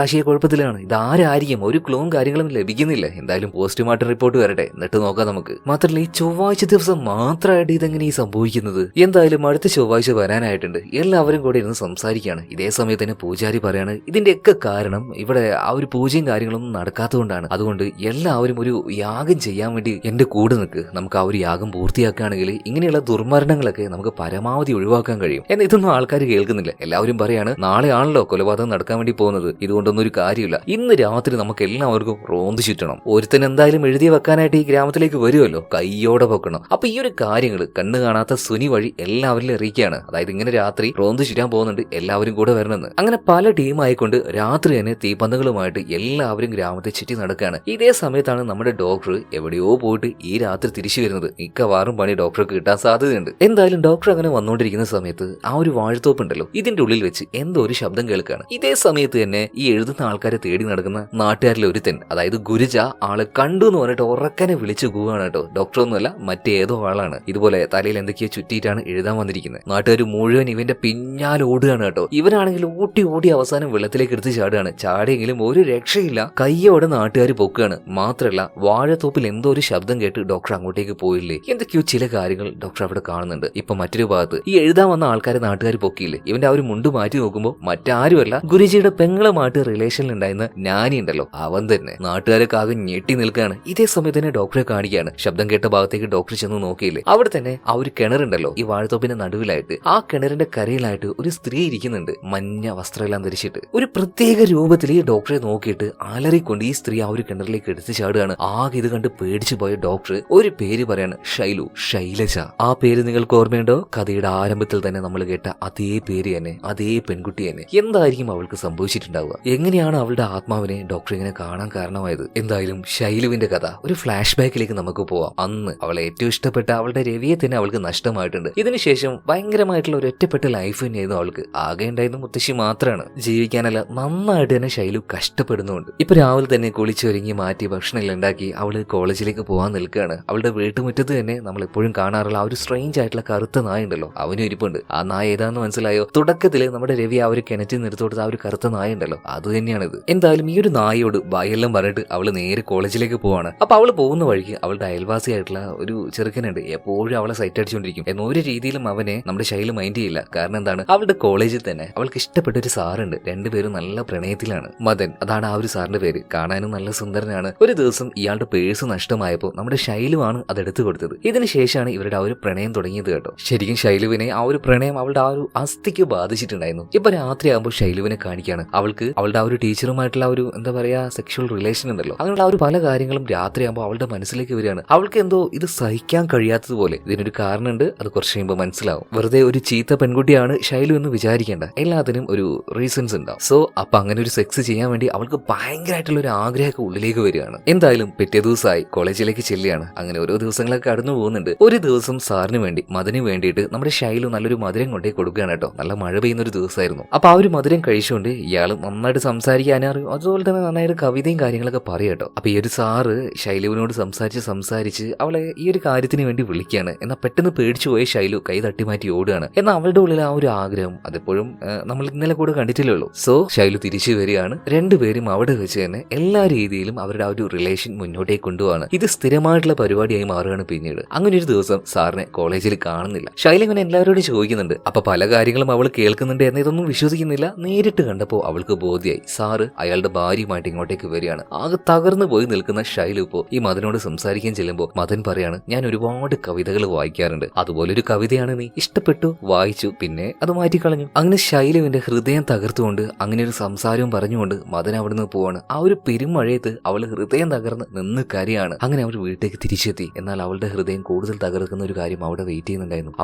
ആശയക്കുഴപ്പത്തിലാണ്. ഇതാരായിരിക്കും, ഒരു ക്ലൂവും കാര്യങ്ങളും ലഭിക്കുന്നില്ല. എന്തായാലും പോസ്റ്റ്മോർട്ടം റിപ്പോർട്ട് വരട്ടെ, എന്നിട്ട് നോക്കാം നമുക്ക്. മാത്രമല്ല ഈ ചൊവ്വാഴ്ച ദിവസം മാത്രമായിട്ട് ഇതെങ്ങനെ ഈ സംഭവിക്കുന്നത്. എന്തായാലും അടുത്ത ചൊവ്വാഴ്ച വരാനായിട്ടുണ്ട്. എല്ലാവരും കൂടെ ഇരുന്ന് സംസാരിക്കുകയാണ്. ഇതേ സമയത്ത് തന്നെ പൂജാരി പറയാണ്, ഇതിന്റെയൊക്കെ കാരണം ഇവിടെ ആ ഒരു പൂജയും കാര്യങ്ങളൊന്നും നടക്കാത്തതുകൊണ്ടാണ്. അതുകൊണ്ട് എല്ലാവരും ഒരു യാഗം ചെയ്യാൻ വേണ്ടി എന്റെ കൂടെ നിൽക്ക്, നമുക്ക് ആ ഒരു യാഗം പൂർത്തിയാക്കുകയാണെങ്കിൽ ഇങ്ങനെയുള്ള ദുർമരണങ്ങളൊക്കെ നമുക്ക് പരമാവധി ഒഴിവാക്കാൻ കഴിയും എന്ന്. ഇതൊന്നും ആൾക്കാർ കേൾക്കുന്നില്ല. എല്ലാവരും പറയാണ്, നാളെ ആണല്ലോ കൊലപാതകം നടക്കാൻ വേണ്ടി പോകുന്നത്, ഇതുകൊണ്ടൊന്നും ഒരു കാര്യമില്ല, ഇന്ന് രാത്രി നമുക്ക് എല്ലാവർക്കും റോന്ത് ചുറ്റണം. ഒരുത്തൻ എന്തായാലും എഴുതി വെക്കാനായിട്ട് ഈ ഗ്രാമത്തിലേക്ക് വരുമല്ലോ, കയ്യോടെ പൊക്കണം. അപ്പൊ ഈ ഒരു കാര്യങ്ങൾ കണ്ണു കാണാത്ത സുനി വഴി എല്ലാവരിലും അറിയിക്കുകയാണ്. അതായത് ഇങ്ങനെ രാത്രി റോന്ത് ചുറ്റാൻ പോകുന്നുണ്ട്, എല്ലാവരും കൂടെ വരണമെന്ന്. അങ്ങനെ പല ടീമായിക്കൊണ്ട് രാത്രി തന്നെ തീപ്പന്തങ്ങളുമായിട്ട് എല്ലാവരും ഗ്രാമത്തെ ചുറ്റി നടക്കുകയാണ്. ഇതേ സമയത്താണ് നമ്മുടെ ഡോക്ടർ എവിടെയോ പോയിട്ട് ഈ രാത്രി തിരിച്ചു വരുന്നത്. മിക്കവാറും പണി ഡോക്ടർക്ക് കിട്ടാൻ സാധ്യതയുണ്ട്. എന്തായാലും ഡോക്ടർ അങ്ങനെ വന്ന വന്നുകൊണ്ടിരിക്കുന്ന സമയത്ത് ആ ഒരു വാഴത്തോപ്പ് ഉണ്ടല്ലോ, ഇതിന്റെ ഉള്ളിൽ വെച്ച് എന്തോ ഒരു ശബ്ദം കേൾക്കുകയാണ്. ഇതേ സമയത്ത് തന്നെ ഈ എഴുതുന്ന ആൾക്കാരെ തേടി നടക്കുന്ന നാട്ടുകാരിലെ ഒരുത്തൻ, അതായത് ഗുരുജ, ആള് കണ്ടു എന്ന് പറഞ്ഞിട്ട് ഉറക്കനെ വിളിച്ചു പോവുകയാണ് കേട്ടോ. ഡോക്ടറൊന്നുമല്ല, മറ്റേതോ ആളാണ്. ഇതുപോലെ തലയിൽ എന്തൊക്കെയോ ചുറ്റിയിട്ടാണ് എഴുതാൻ വന്നിരിക്കുന്നത്. നാട്ടുകാർ മുഴുവൻ ഇവന്റെ പിന്നാലെ ഓടുകയാണ് കേട്ടോ. ഇവനാണെങ്കിൽ ഓടി ഓടി അവസാനം വെള്ളത്തിലേക്ക് എടുത്ത് ചാടുകയാണ്. ചാടിയെങ്കിലും ഒരു രക്ഷയില്ല, കയ്യോടെ നാട്ടുകാർ പൊക്കുകയാണ്. മാത്രമല്ല വാഴത്തോപ്പിൽ എന്തോ ഒരു ശബ്ദം കേട്ട് ഡോക്ടർ അങ്ങോട്ടേക്ക് പോയില്ലേ, എന്തൊക്കെയോ ചില കാര്യങ്ങൾ ഡോക്ടർ അവിടെ കാണുന്നുണ്ട്. ഇപ്പൊ മറ്റൊരു ഭാഗത്ത് ഈ എഴുതാൻ വന്ന ആൾക്കാരെ നാട്ടുകാർ പൊക്കിയില്ലേ, ഇവന്റെ ആ ഒരു മുണ്ട് മാറ്റി നോക്കുമ്പോൾ മറ്റാരുമല്ല, ഗുരുജിയുടെ പെങ്ങളുമായിട്ട് റിലേഷനിൽ ഉണ്ടായിരുന്ന നാനി ഉണ്ടല്ലോ, അവൻ തന്നെ. നാട്ടുകാരൊക്കെ ആകെ ഞെട്ടി നിൽക്കുകയാണ്. ഇതേ സമയത്ത് തന്നെ ഡോക്ടറെ കാണിക്കുകയാണ്. ശബ്ദം കേട്ട ഭാഗത്തേക്ക് ഡോക്ടർ ചെന്ന് നോക്കിയില്ലേ, അവിടെ തന്നെ ആ ഒരു കിണറുണ്ടല്ലോ ഈ വാഴത്തോപ്പിന്റെ നടുവിലായിട്ട്, ആ കിണറിന്റെ കരയിലായിട്ട് ഒരു സ്ത്രീ ഇരിക്കുന്നുണ്ട്, മഞ്ഞ വസ്ത്രമെല്ലാം ധരിച്ചിട്ട്. ഒരു പ്രത്യേക രൂപത്തിൽ ഈ ഡോക്ടറെ നോക്കിയിട്ട് അലറിക്കൊണ്ട് ഈ സ്ത്രീ ആ ഒരു കിണറിലേക്ക് എടുത്തു ചാടുകയാണ്. ആകെ ഇത് കണ്ട് പേടിച്ചു പോയ ഡോക്ടർ ഒരു പേര് പറയാണ്, ഷൈലു, ശൈലജ. ആ പേര് നിങ്ങൾക്ക് ഓർമ്മയുണ്ടോ? കഥയുടെ ആരംഭത്തിൽ തന്നെ നമ്മൾ കേട്ട അതേ പേര് തന്നെ, അതേ പെൺകുട്ടി തന്നെ. എന്തായിരിക്കും അവൾക്ക് സംഭവിച്ചിട്ടുണ്ടാവുക? എങ്ങനെയാണ് അവളുടെ ആത്മാവിനെ ഡോക്ടർ ഇങ്ങനെ കാണാൻ കാരണമായത്? എന്തായാലും ഷൈലുവിന്റെ കഥ ഒരു ഫ്ലാഷ് ബാക്കിലേക്ക് നമുക്ക് പോവാം. അന്ന് അവളെ ഏറ്റവും ഇഷ്ടപ്പെട്ട അവളുടെ രവിയെ തന്നെ അവൾക്ക് നഷ്ടമായിട്ടുണ്ട്. ഇതിനുശേഷം ഭയങ്കരമായിട്ടുള്ള ഒരു ഒറ്റപ്പെട്ട ലൈഫ് തന്നെയായിരുന്നു അവൾക്ക്. ആകെ ഉണ്ടായിരുന്ന മുത്തശ്ശി മാത്രമാണ്. ജീവിക്കാനല്ല, നന്നായിട്ട് തന്നെ ഷൈലു കഷ്ടപ്പെടുന്നുണ്ട്. ഇപ്പൊ രാവിലെ തന്നെ കുളിച്ചൊരുങ്ങി മാറ്റി ഭക്ഷണം ഉണ്ടാക്കി അവള് കോളേജിലേക്ക് പോകാൻ നിൽക്കുകയാണ്. അവളുടെ വീട്ടുമുറ്റത്ത് തന്നെ നമ്മൾ എപ്പോഴും കാണാറുള്ള ആ ഒരു സ്ട്രേഞ്ച് ആയിട്ടുള്ള കറുത്ത നായ ഉണ്ടല്ലോ, അവനും ഇരിപ്പുണ്ട്. ആ നായ ഏതാന്ന് മനസ്സിലായോ? തുടക്കത്തില് നമ്മുടെ രവി ആ ഒരു കിണറ്റിൽ നിർത്തോടുത്ത ആ ഒരു കറുത്ത നായ ഉണ്ടല്ലോ, അത് തന്നെയാണിത്. എന്തായാലും ഈ ഒരു നായയോട് ബായെല്ലാം പറഞ്ഞിട്ട് അവള് നേരെ കോളേജിലേക്ക് പോവാണ്. അപ്പൊ അവള് പോകുന്ന വഴിക്ക് അവളുടെ അയൽവാസിയായിട്ടുള്ള ഒരു ചെറുക്കനുണ്ട്, എപ്പോഴും അവളെ സൈറ്റ് അടിച്ചുകൊണ്ടിരിക്കും. എന്നൊരു രീതിയിലും അവനെ നമ്മുടെ ശൈലു മൈൻഡ് ചെയ്യില്ല. കാരണം എന്താണ്, അവളുടെ കോളേജിൽ തന്നെ അവൾക്ക് ഇഷ്ടപ്പെട്ട ഒരു സാറുണ്ട്. രണ്ടുപേരും നല്ല പ്രണയത്തിലാണ്. മദൻ, അതാണ് ആ ഒരു സാറിന്റെ പേര്. കാണാനും നല്ല സുന്ദരനാണ്. ഒരു ദിവസം ഇയാളുടെ പേഴ്സ് നഷ്ടമായപ്പോൾ നമ്മുടെ ശൈലുവാണ് അതെടുത്തു കൊടുത്തത്. ഇതിനുശേഷമാണ് ഇവരുടെ ആ ഒരു പ്രണയം തുടങ്ങിയത് കേട്ടോ. ശരിക്കും ശൈലുവിനെ ആ ഒരു പ്രണയം അവളുടെ ആ ഒരു അസ്ഥിക്ക് ബാധിച്ചിട്ടുണ്ടായിരുന്നു. ഇപ്പൊ രാത്രിയാകുമ്പോൾ ശൈലുവിനെ കാണിക്കാണ്. അവൾക്ക് അവളുടെ ആ ഒരു ടീച്ചറുമായിട്ടുള്ള ഒരു എന്താ പറയാ സെക്ഷൽ റിലേഷൻ ഉണ്ടല്ലോ, അങ്ങനെയുള്ള ആ ഒരു പല കാര്യങ്ങളും രാത്രിയാകുമ്പോൾ അവളുടെ മനസ്സിലേക്ക് വരികയാണ്. അവൾക്ക് എന്തോ ഇത് സഹിക്കാൻ കഴിയാത്തതുപോലെ. ഇതിനൊരു കാരണമുണ്ട്, അത് കുറച്ച് കഴിയുമ്പോൾ മനസ്സിലാവും. വെറുതെ ഒരു ചീത്ത പെൺകുട്ടിയാണ് ശൈലു എന്ന് വിചാരിക്കേണ്ട, എല്ലാത്തിനും ഒരു റീസൺസ് ഉണ്ടാവും. സോ അപ്പൊ അങ്ങനെ ഒരു സെക്സ് ചെയ്യാൻ വേണ്ടി അവൾക്ക് ഭയങ്കരമായിട്ടുള്ള ഒരു ആഗ്രഹമൊക്കെ ഉള്ളിലേക്ക് വരികയാണ്. എന്തായാലും പിറ്റേ ദിവസമായി കോളേജിലേക്ക് ചെല്ലുകയാണ്. അങ്ങനെ ഓരോ ദിവസങ്ങളൊക്കെ കടന്നു പോകുന്നുണ്ട്. ഒരു ദിവസം സാറിന് വേണ്ടി, മദന് വേണ്ടിയിട്ട് നമ്മുടെ ശൈലു നല്ലൊരു മധുരം കൊണ്ടേ കൊടുക്കുകയാണ് കേട്ടോ. നല്ല മഴ പെയ്യുന്ന ഒരു ദിവസമായിരുന്നു. അപ്പൊ ആ ഒരു മധുരം കഴിച്ചുകൊണ്ട് ഇയാൾ നന്നായിട്ട് സംസാരിക്കാനും അറിയും, അതുപോലെ തന്നെ നന്നായിട്ട് കവിതയും കാര്യങ്ങളൊക്കെ പറയും കേട്ടോ. അപ്പൊ ഈ ഒരു സാറ് ശൈലുവിനോട് സംസാരിച്ച് അവളെ ഈ ഒരു കാര്യത്തിന് വേണ്ടി വിളിക്കുകയാണ്. എന്നാൽ പെട്ടെന്ന് പേടിച്ചു പോയ ശൈലു കൈ തട്ടിമാറ്റി ഓടുകയാണ്. എന്നാൽ അവളുടെ ഉള്ളിൽ ആ ഒരു ആഗ്രഹം അതെപ്പോഴും നമ്മൾ ഇന്നലെ കൂടെ കണ്ടിട്ടില്ലേ ഉള്ളൂ. സോ ശൈലു തിരിച്ചു വരികയാണ്. രണ്ടുപേരും അവിടെ വെച്ച് തന്നെ എല്ലാ രീതിയിലും അവരുടെ ആ ഒരു റിലേഷൻ മുന്നോട്ടേക്ക് കൊണ്ടുപോവാണ്. ഇത് സ്ഥിരമായിട്ടുള്ള പരിപാടിയായി മാറുകയാണ് പിന്നീട്. അങ്ങനെ ഒരു ദിവസം സാറിനെ കോളേജിൽ കാണുന്നില്ല. ശൈലു ഇങ്ങനെ എല്ലാവരോടും ചോദിക്കുന്നുണ്ട്. അപ്പൊ പല കാര്യങ്ങളും അവൾ കേൾക്കുന്നുണ്ട് എന്ന് ഇതൊന്നും വിശ്വസിക്കുന്നില്ല. നേരിട്ട് കണ്ടപ്പോൾ അവൾക്ക് ബോധ്യായി സാറ് അയാളുടെ ഭാര്യയുമായിട്ട് ഇങ്ങോട്ടേക്ക് വരികയാണ്. ആകെ തകർന്നു പോയി നിൽക്കുന്ന ശൈലു ഇപ്പോൾ ഈ മദനോട് സംസാരിക്കാൻ ചെല്ലുമ്പോൾ മദൻ പറയാണ്, ഞാൻ ഒരുപാട് കവിതകൾ വായിക്കാറുണ്ട്, അതുപോലൊരു കവിതയാണ് നീ, ഇഷ്ടപ്പെട്ടു, വായിച്ചു, പിന്നെ അത് മാറ്റിക്കളഞ്ഞു. അങ്ങനെ ശൈലുവിന്റെ ഹൃദയം തകർത്തുകൊണ്ട് അങ്ങനെ ഒരു സംസാരവും പറഞ്ഞുകൊണ്ട് മദൻ അവിടുന്ന് പോവാണ്. ആ ഒരു പെരുമഴയത്ത് അവള് ഹൃദയം തകർന്ന് നിന്ന് കരയാണ്. അങ്ങനെ അവൾ വീട്ടിലേക്ക് തിരിച്ചെത്തി. എന്നാൽ അവളുടെ ഹൃദയം കൂടുതൽ തകർക്കുന്ന ഒരു കാര്യം അവിടെ വെയിറ്റ് ചെയ്യുന്നുണ്ടായിരുന്നു.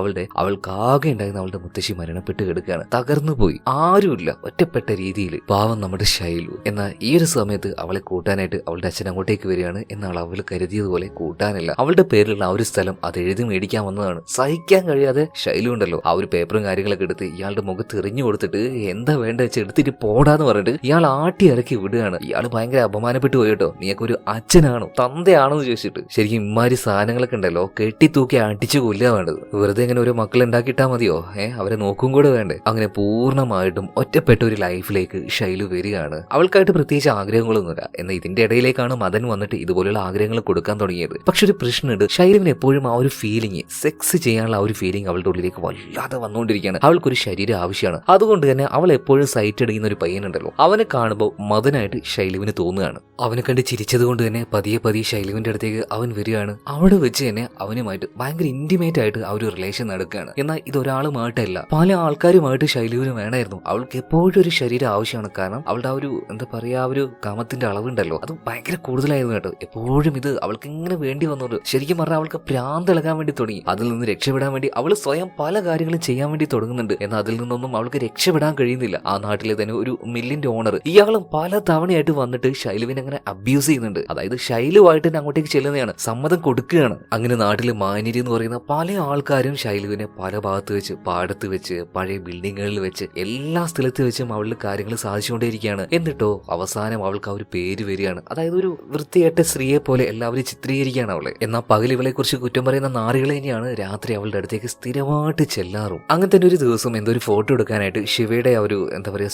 അവൾക്കാകെ ഉണ്ടായിരുന്ന അവളുടെ മുത്തശ്ശി മരണപ്പെട്ട് കിടക്കുകയാണ്. തകർന്നു പോയി, ആരുമില്ല, ഒറ്റപ്പെട്ട രീതിയിൽ പാവം നമ്മുടെ ശൈലു. എന്നാൽ ഈ ഒരു സമയത്ത് അവളെ കൂട്ടാനായിട്ട് അവളുടെ അച്ഛൻ അങ്ങോട്ടേക്ക് വരികയാണ്. എന്നാൽ അവൾ കരുതിയതുപോലെ കൂട്ടാനില്ല. അവളുടെ പേരിലുള്ള ആ ഒരു സ്ഥലം അത് എഴുതി മേടിക്കാൻ വന്നതാണ്. സഹിക്കാൻ കഴിയാതെ ശൈലു ഉണ്ടല്ലോ ആ ഒരു പേപ്പറും കാര്യങ്ങളൊക്കെ എടുത്ത് ഇയാളുടെ മുഖത്ത് എറിഞ്ഞു കൊടുത്തിട്ട് എന്താ വേണ്ട വെച്ച് എടുത്തിട്ട് പോടാന്ന് പറഞ്ഞിട്ട് ഇയാൾ ആട്ടി ഇറക്കി വിടുകയാണ്. ഇയാൾ ഭയങ്കര അപമാനപ്പെട്ടു പോയി കേട്ടോ. നീയൊക്കെ ഒരു അച്ഛനാണോ തന്തയാണോ എന്ന് ചോദിച്ചിട്ട്. ശരിക്കും ഇമാരി സാധനങ്ങളൊക്കെ ഉണ്ടല്ലോ കെട്ടിത്തൂക്കി അടിച്ചു കൊല്ലുക വേണ്ടത്. വെറുതെ ഇങ്ങനെ ഒരു മക്കൾ ഉണ്ടാക്കിയിട്ടാ മതിയോ? അവരെ നോക്കും കൂടെ വേണ്ടേ? അങ്ങനെ പൂർണ്ണമായിട്ടും ഒറ്റപ്പെട്ട ഒരു ലൈഫിലേക്ക് ശൈലു വരികയാണ്. അവൾക്കായിട്ട് പ്രത്യേകിച്ച് ആഗ്രഹങ്ങളൊന്നുമില്ല. എന്നാൽ ഇതിന്റെ ഇടയിലേക്കാണ് മദൻ വന്നിട്ട് ഇതുപോലുള്ള ആഗ്രഹങ്ങൾ കൊടുക്കാൻ തുടങ്ങിയത്. പക്ഷെ ഒരു പ്രശ്നമുണ്ട്, ശൈലുവിന് എപ്പോഴും ആ ഒരു ഫീലിംഗ്, സെക്സ് ചെയ്യാനുള്ള ആ ഒരു ഫീലിംഗ് അവളുടെ ഉള്ളിലേക്ക് വല്ലാതെ വന്നുകൊണ്ടിരിക്കുകയാണ്. അവൾക്കൊരു ശരീരം ആവശ്യമാണ്. അതുകൊണ്ട് തന്നെ അവൾ എപ്പോഴും സൈറ്റ് അടിക്കുന്ന ഒരു പയ്യനുണ്ടല്ലോ, അവനെ കാണുമ്പോൾ മദനായിട്ട് ശൈലുവിന് തോന്നുകയാണ്. അവനെ കണ്ട് ചിരിച്ചത് കൊണ്ട് തന്നെ പതിയെ ശൈലുവിന്റെ അടുത്തേക്ക് അവൻ വരികയാണ്. അവിടെ വെച്ച് തന്നെ അവനുമായിട്ട് ഭയങ്കര ഇന്റിമേറ്റ് ആയിട്ട് ആ ഒരു റിലേഷൻ നടക്കുകയാണ്. എന്നാൽ ഇതൊരാളുമായിട്ടല്ല, പല ആൾക്കാരുമായിട്ട് ശൈലുവിന് വേണമായിരുന്നു. അവൾക്ക് എപ്പോഴും ഒരു ശരീരം ആവശ്യമാണ്. കാരണം അവളുടെ ആ ഒരു എന്താ പറയാ ആ ഒരു കാമത്തിന്റെ അളവുണ്ടല്ലോ അത് ഭയങ്കര കൂടുതലായിരുന്നു കേട്ടോ. എപ്പോഴും ഇത് അവൾക്ക് ഇങ്ങനെ വേണ്ടി വന്നത്. ശരിക്കും പറഞ്ഞാൽ അവൾക്ക് ഭ്രാന്തിളകാൻ വേണ്ടി തുടങ്ങി. അതിൽ നിന്ന് രക്ഷപ്പെടാൻ വേണ്ടി അവൾ സ്വയം പല കാര്യങ്ങളും ചെയ്യാൻ വേണ്ടി തുടങ്ങുന്നുണ്ട്. എന്നാൽ അതിൽ നിന്നൊന്നും അവൾക്ക് രക്ഷപ്പെടാൻ കഴിയുന്നില്ല. ആ നാട്ടിലെ തന്നെ ഒരു മില്ലിന്റെ ഓണർ ഇയാളും പല തവണയായിട്ട് വന്നിട്ട് ശൈലുവിനെ അങ്ങനെ അബ്യൂസ് ചെയ്യുന്നുണ്ട്. അതായത് ശൈലുവായിട്ട് തന്നെ അങ്ങോട്ടേക്ക് ചെല്ലുന്നതാണ്, സമ്മതം കൊടുക്കുകയാണ്. അങ്ങനെ നാട്ടിലെ മാന്യരി എന്ന് പറയുന്ന പല ആൾക്കാരും ശൈലുവിനെ പല ഭാഗത്ത് വെച്ച്, പാടത്ത് വെച്ച്, പഴയ ബിൽഡിങ്ങുകളിൽ വെച്ച്, എല്ലാ സ്ഥലത്ത് വെച്ചും അവളുടെ കാര്യങ്ങൾ സാധിച്ചുകൊണ്ടേയിരിക്കുകയാണ്. എന്നിട്ടോ അവസാനം അവൾക്ക് ആ ഒരു പേര് വരികയാണ്. അതായത് ഒരു വൃത്തികെട്ട സ്ത്രീയെ പോലെ എല്ലാവരും ചിത്രീകരിക്കുകയാണ് അവളെ. എന്നാൽ പകൽ ഇവളെ കുറിച്ച് കുറ്റം പറയുന്ന നാറികളെ തന്നെയാണ് രാത്രി അവളുടെ അടുത്തേക്ക് സ്ഥിരമായിട്ട് ചെല്ലാറും. അങ്ങനെ തന്നെ ഒരു ദിവസം എന്തോ ഒരു ഫോട്ടോ എടുക്കാനായിട്ട് ശിവയുടെ ആ ഒരു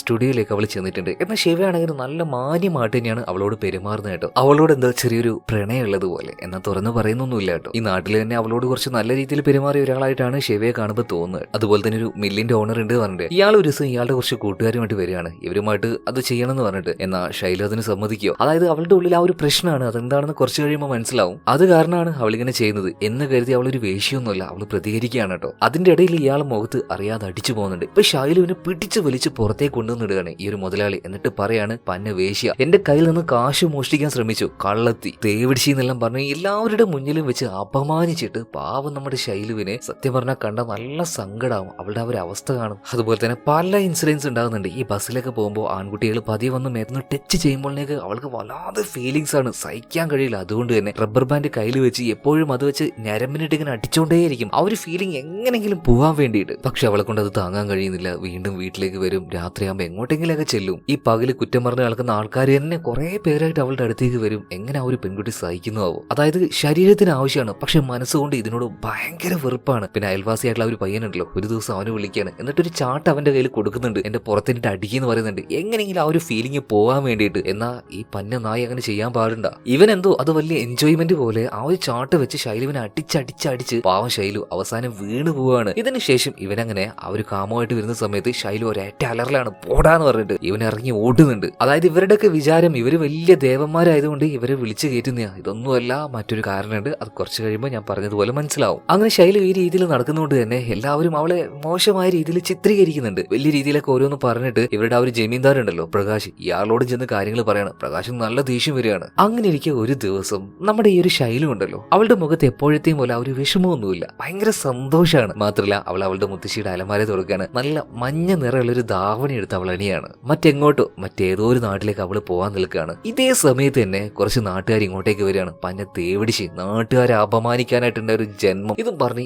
സ്റ്റുഡിയോയിലേക്ക് അവൾ ചെന്നിട്ടുണ്ട്. എന്നാൽ ശിവയാണെങ്കിൽ നല്ല മാന്യമായിട്ട് തന്നെയാണ് അവളോട് പെരുമാറുന്നത് കേട്ടോ. അവളോട് എന്തോ ചെറിയൊരു പ്രണയം ഉള്ളതുപോലെ. എന്നാൽ തുറന്നു പറയുന്നൊന്നുമില്ല കേട്ടോ. ഈ നാട്ടിൽ തന്നെ അവളോട് കുറച്ച് നല്ല രീതിയിൽ പെരുമാറിയ ഒരാളായിട്ടാണ് ശിവയെ കാണുമ്പോൾ തോന്നുന്നത്. അതുപോലെ തന്നെ ഒരു മില്ലിന്റെ ഓണർ ഉണ്ട് പറഞ്ഞിട്ട് ഇയാൾ ഒരു ദിവസം ഇയാളുടെ കുറച്ച് കൂട്ടുകാരുമായിട്ട് വരികയാണ്. ഇവരുമായിട്ട് അത് ചെയ്യണമെന്ന് പറഞ്ഞിട്ട്. എന്നാൽ ശൈല അതിന് സമ്മതിക്കോ? അതായത് അവളുടെ ഉള്ളിൽ ആ ഒരു പ്രശ്നമാണ്, അതെന്താണെന്ന് കുറച്ച് കഴിയുമ്പോൾ മനസ്സിലാവും. അത് കാരണമാണ് അവളിങ്ങനെ ചെയ്യുന്നത് എന്ന് കരുതി അവളൊരു വേശ്യൊന്നുമല്ല, അവൾ പ്രതികരിക്കുകയാണ് കേട്ടോ. അതിന്റെ ഇടയിൽ ഇയാൾ മുഖത്ത് അറിയാതെ അടിച്ചു പോകുന്നുണ്ട്. ഇപ്പൊ ശൈലുവിനെ പിടിച്ചു വലിച്ച് പുറത്തേക്ക് കൊണ്ടുവന്നിടുകയാണ് ഈ ഒരു മുതലാളി. എന്നിട്ട് പറയാണ്, പന്ന വേശ്യ, എന്റെ കയ്യിൽ നിന്ന് കാശ് മോഷ്ടിക്കാൻ ശ്രമിച്ചു, കള്ളത്തി, തേവിടിച്ചി എന്നെല്ലാം പറഞ്ഞ് എല്ലാവരുടെ മുന്നിലും വെച്ച് അപമാനിച്ചിട്ട് പാവം നമ്മുടെ ശൈലുവിനെ സത്യം പറഞ്ഞാൽ കണ്ട നല്ല സങ്കടമാവും. അവളുടെ ആ ഒരു അവസ്ഥ കാണും. അതുപോലെ തന്നെ പല ഇൻസിഡൻസ് ഉണ്ടാകുന്നുണ്ട്. ഈ ബസ്സിലൊക്കെ പോകുമ്പോൾ ആൺകുട്ടികൾ പതിയെ വന്ന് മേത്തുനിന്ന് ടച്ച് ചെയ്യുമ്പോഴേക്ക് അവൾക്ക് വല്ലാതെ ഫീലിങ്സ് ആണ്, സഹിക്കാൻ കഴിയില്ല. അതുകൊണ്ട് തന്നെ റബ്ബർ ബാൻഡ് കയ്യിൽ വെച്ച് എപ്പോഴും അത് വെച്ച് ഞരമ്പിനിട്ട് ഇങ്ങനെ അടിച്ചോണ്ടേയിരിക്കും, ആ ഒരു ഫീലിംഗ് എങ്ങനെങ്കിലും പോകാൻ വേണ്ടിയിട്ട്. പക്ഷെ അവളെ കൊണ്ട് അത് താങ്ങാൻ കഴിയുന്നില്ല. വീണ്ടും വീട്ടിലേക്ക് വരും. രാത്രിയാകുമ്പോൾ എങ്ങോട്ടെങ്കിലൊക്കെ ചെല്ലും. ഈ പകല് കുറ്റം പറഞ്ഞ് നടക്കുന്ന ആൾക്കാർ തന്നെ കുറെ പേരായിട്ട് അവളുടെ അടുത്തേക്ക് വരും. എങ്ങനെ ആ ഒരു പെൺകുട്ടി സഹിക്കുന്നു ആവോ? അതായത് ശരീരത്തിന് ആവശ്യമാണ്, പക്ഷെ മനസ്സുകൊണ്ട് ഇതിനോട് ഭയങ്കര വെറുപ്പാണ്. പിന്നെ അയൽവാസിയായിട്ടുള്ള ഒരു പയ്യനുണ്ടല്ലോ, ഒരു ദിവസം അവനെ വിളിക്കുകയാണ്. എന്നിട്ടൊരു ചാട്ട അവന്റെ കയ്യിൽ കൊടുക്കുന്നുണ്ട്. എന്റെ പുറത്തിട്ട് അടിക്കുന്നു പറയുന്നുണ്ട്, എങ്ങനെയെങ്കിലും ആ ഒരു ഫീലിംഗ് പോകാൻ വേണ്ടിയിട്ട്. എന്നാ ഈ പന്ന നായി അങ്ങനെ ചെയ്യാൻ പാടുണ്ട. ഇവൻ എന്തോ അത് വലിയ എൻജോയ്മെന്റ് പോലെ ആ ഒരു ചാട്ട് വെച്ച് ശൈലുവിനെ അടിച്ചടിച്ചടിച്ച് പാവം ശൈലു അവസാനം വീണ് പോവാണ്. ഇതിനുശേഷം ഇവനങ്ങനെ ആ ഒരു കാമമായിട്ട് വരുന്ന സമയത്ത് ശൈലു ഒരേറ്റ അലറിലാണ്, പോടാന്ന് പറഞ്ഞിട്ട് ഇവൻ ഇറങ്ങി ഓടുന്നുണ്ട്. അതായത് ഇവരുടെയൊക്കെ വിചാരം ഇവര് വലിയ ദേവന്മാരായതുകൊണ്ട് ഇവരെ വിളിച്ചു കയറ്റുന്നയാ. ഇതൊന്നുമല്ല, മറ്റൊരു കാരണമുണ്ട്. അത് കുറച്ച് കഴിയുമ്പോൾ ഞാൻ പറഞ്ഞതുപോലെ മനസ്സിലാവും. അങ്ങനെ ശൈലു ഈ രീതിയിൽ നടക്കുന്നതുകൊണ്ട് തന്നെ എല്ലാവരും അവളെ മോശമായ രീതിയിൽ ചിത്രീകരിക്കുന്നുണ്ട്. വലിയ രീതിയിലൊക്കെ ഓരോന്ന് പറഞ്ഞിട്ട് ഇവരുടെ ആ ഒരു ജമീന്ദാരുണ്ടല്ലോ പ്രകാശ്, ഇയാളോട് ചെന്ന് കാര്യങ്ങൾ പറയണം. പ്രകാശ് നല്ല ദേഷ്യം വരികയാണ്. അങ്ങനെ ഇരിക്കെ ഒരു ദിവസം നമ്മുടെ ഈ ഒരു ശൈലു ഉണ്ടല്ലോ, അവളുടെ മുഖത്ത് എപ്പോഴത്തെയും പോലെ ആ ഒരു വിഷമമൊന്നുമില്ല, ഭയങ്കര സന്തോഷമാണ്. മാത്രമല്ല അവൾ അവളുടെ മുത്തശ്ശിയുടെ അലമാര തുറക്കാണ്. നല്ല മഞ്ഞ നിറമുള്ള ഒരു ധാവണി എടുത്ത് അവൾ അണിയാണ്. മറ്റേതോ ഒരു നാട്ടിലേക്ക് അവള് പോകാൻ നിൽക്കുകയാണ്. ഇതേ സമയത്ത് തന്നെ കുറച്ച് നാട്ടുകാർ ഇങ്ങോട്ടേക്ക് വരികയാണ്. പഞ്ഞ തേവിടിച്ച് നാട്ടുകാരെ അപമാനിക്കാനായിട്ടുണ്ട ഒരു ജന്മം ഇതും പറഞ്ഞ്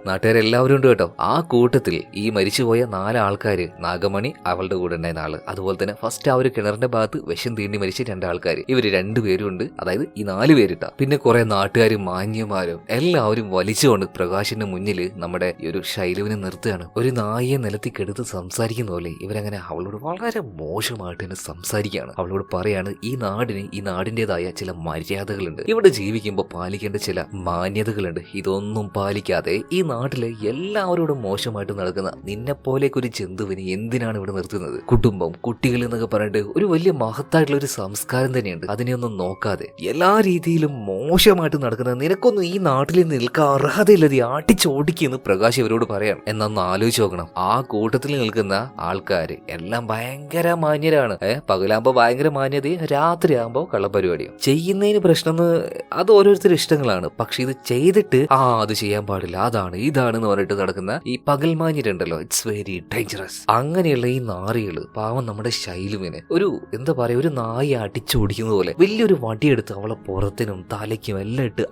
നാട്ടുകാരെല്ലാവരും ഉണ്ട് കേട്ടോ. ആ കൂട്ടത്തിൽ ഈ മരിച്ചുപോയ 4 ആൾക്കാര്, നാഗമണി അവളുടെ കൂടെ ഉണ്ടായിരുന്ന ആള്, അതുപോലെ തന്നെ ഫസ്റ്റ് ആ ഒരു കിണറിന്റെ ഭാഗത്ത് വിഷം തീണ്ടി മരിച്ച 2 ആൾക്കാര്, ഇവര് 2 പേരും ഉണ്ട്. അതായത് ഈ 4 പേരിട്ട. പിന്നെ കുറെ നാട്ടുകാരും മാന്യന്മാരും എല്ലാവരും വലിച്ചുകൊണ്ട് പ്രകാശിന്റെ മുന്നിൽ നമ്മുടെ ഈ ഒരു ശൈലുവിനെ നിർത്തുകയാണ്. ഒരു നായിയെ നിലത്തി കെടുത്ത് സംസാരിക്കുന്ന പോലെ ഇവരങ്ങനെ അവളോട് വളരെ മോശമായിട്ട് തന്നെ സംസാരിക്കുകയാണ്. അവളോട് പറയാണ്, ഈ നാടിന് ഈ നാടിൻ്റെതായ ചില മര്യാദകളുണ്ട്, ഇവിടെ ജീവിക്കുമ്പോൾ പാലിക്കേണ്ട ചില മാന്യതകളുണ്ട്. ഇതൊന്നും പാലിക്കാതെ ഈ നാട്ടിലെ എല്ലാവരോടും മോശമായിട്ട് നടക്കുന്ന നിന്നെ പോലേക്കൊരു ജന്തുവിനെ എന്തിനാണ് ഇവിടെ നിർത്തുന്നത്? കുടുംബം, കുട്ടികൾ എന്നൊക്കെ പറഞ്ഞിട്ട് ഒരു വലിയ മഹത്തായിട്ടുള്ള ഒരു സംസ്കാരം തന്നെയുണ്ട്. അതിനെയൊന്നും നോക്കാതെ എല്ലാ രീതിയിലും മോശമായിട്ട് നടക്കുന്ന നിനക്കൊന്നും ഈ നാട്ടിൽ നിൽക്കാൻ അർഹതയില്ലത് ആട്ടിച്ചോടിക്കുന്നു പ്രകാശ് ഇവരോട് പറയാം. എന്നൊന്ന് ആലോചിച്ച് നോക്കണം. ആ കൂട്ടത്തിൽ നിൽക്കുന്ന ആൾക്കാര് എല്ലാം ഭയങ്കര മാന്യരാണ്. പകലാകുമ്പോ ഭയങ്കര മാന്യതയും രാത്രിയാകുമ്പോ കള്ളപ്പരിപാടിയും. ചെയ്യുന്നതിന് പ്രശ്നം അത് ഓരോരുത്തരുടെ ഇഷ്ടങ്ങളാണ്. പക്ഷെ ഇത് ചെയ്തിട്ട് അത് ചെയ്യാൻ പാടില്ല, അതാണ് ഇതാണെന്ന് പറഞ്ഞിട്ട് നടക്കുന്ന ഈ പകൽമാന്യരുണ്ടല്ലോ, ഇറ്റ്സ് വെരി ഡേഞ്ചറസ്. അങ്ങനെയുള്ള ഈ നാറികള് പാവം നമ്മുടെ ശൈലുവിനെ ഒരു നായി അടിച്ചോടിക്കുന്ന പോലെ വലിയൊരു വടിയെടുത്ത് അവളെ പുറത്തിനും തലയ്ക്കും എല്ലാം ഇട്ട്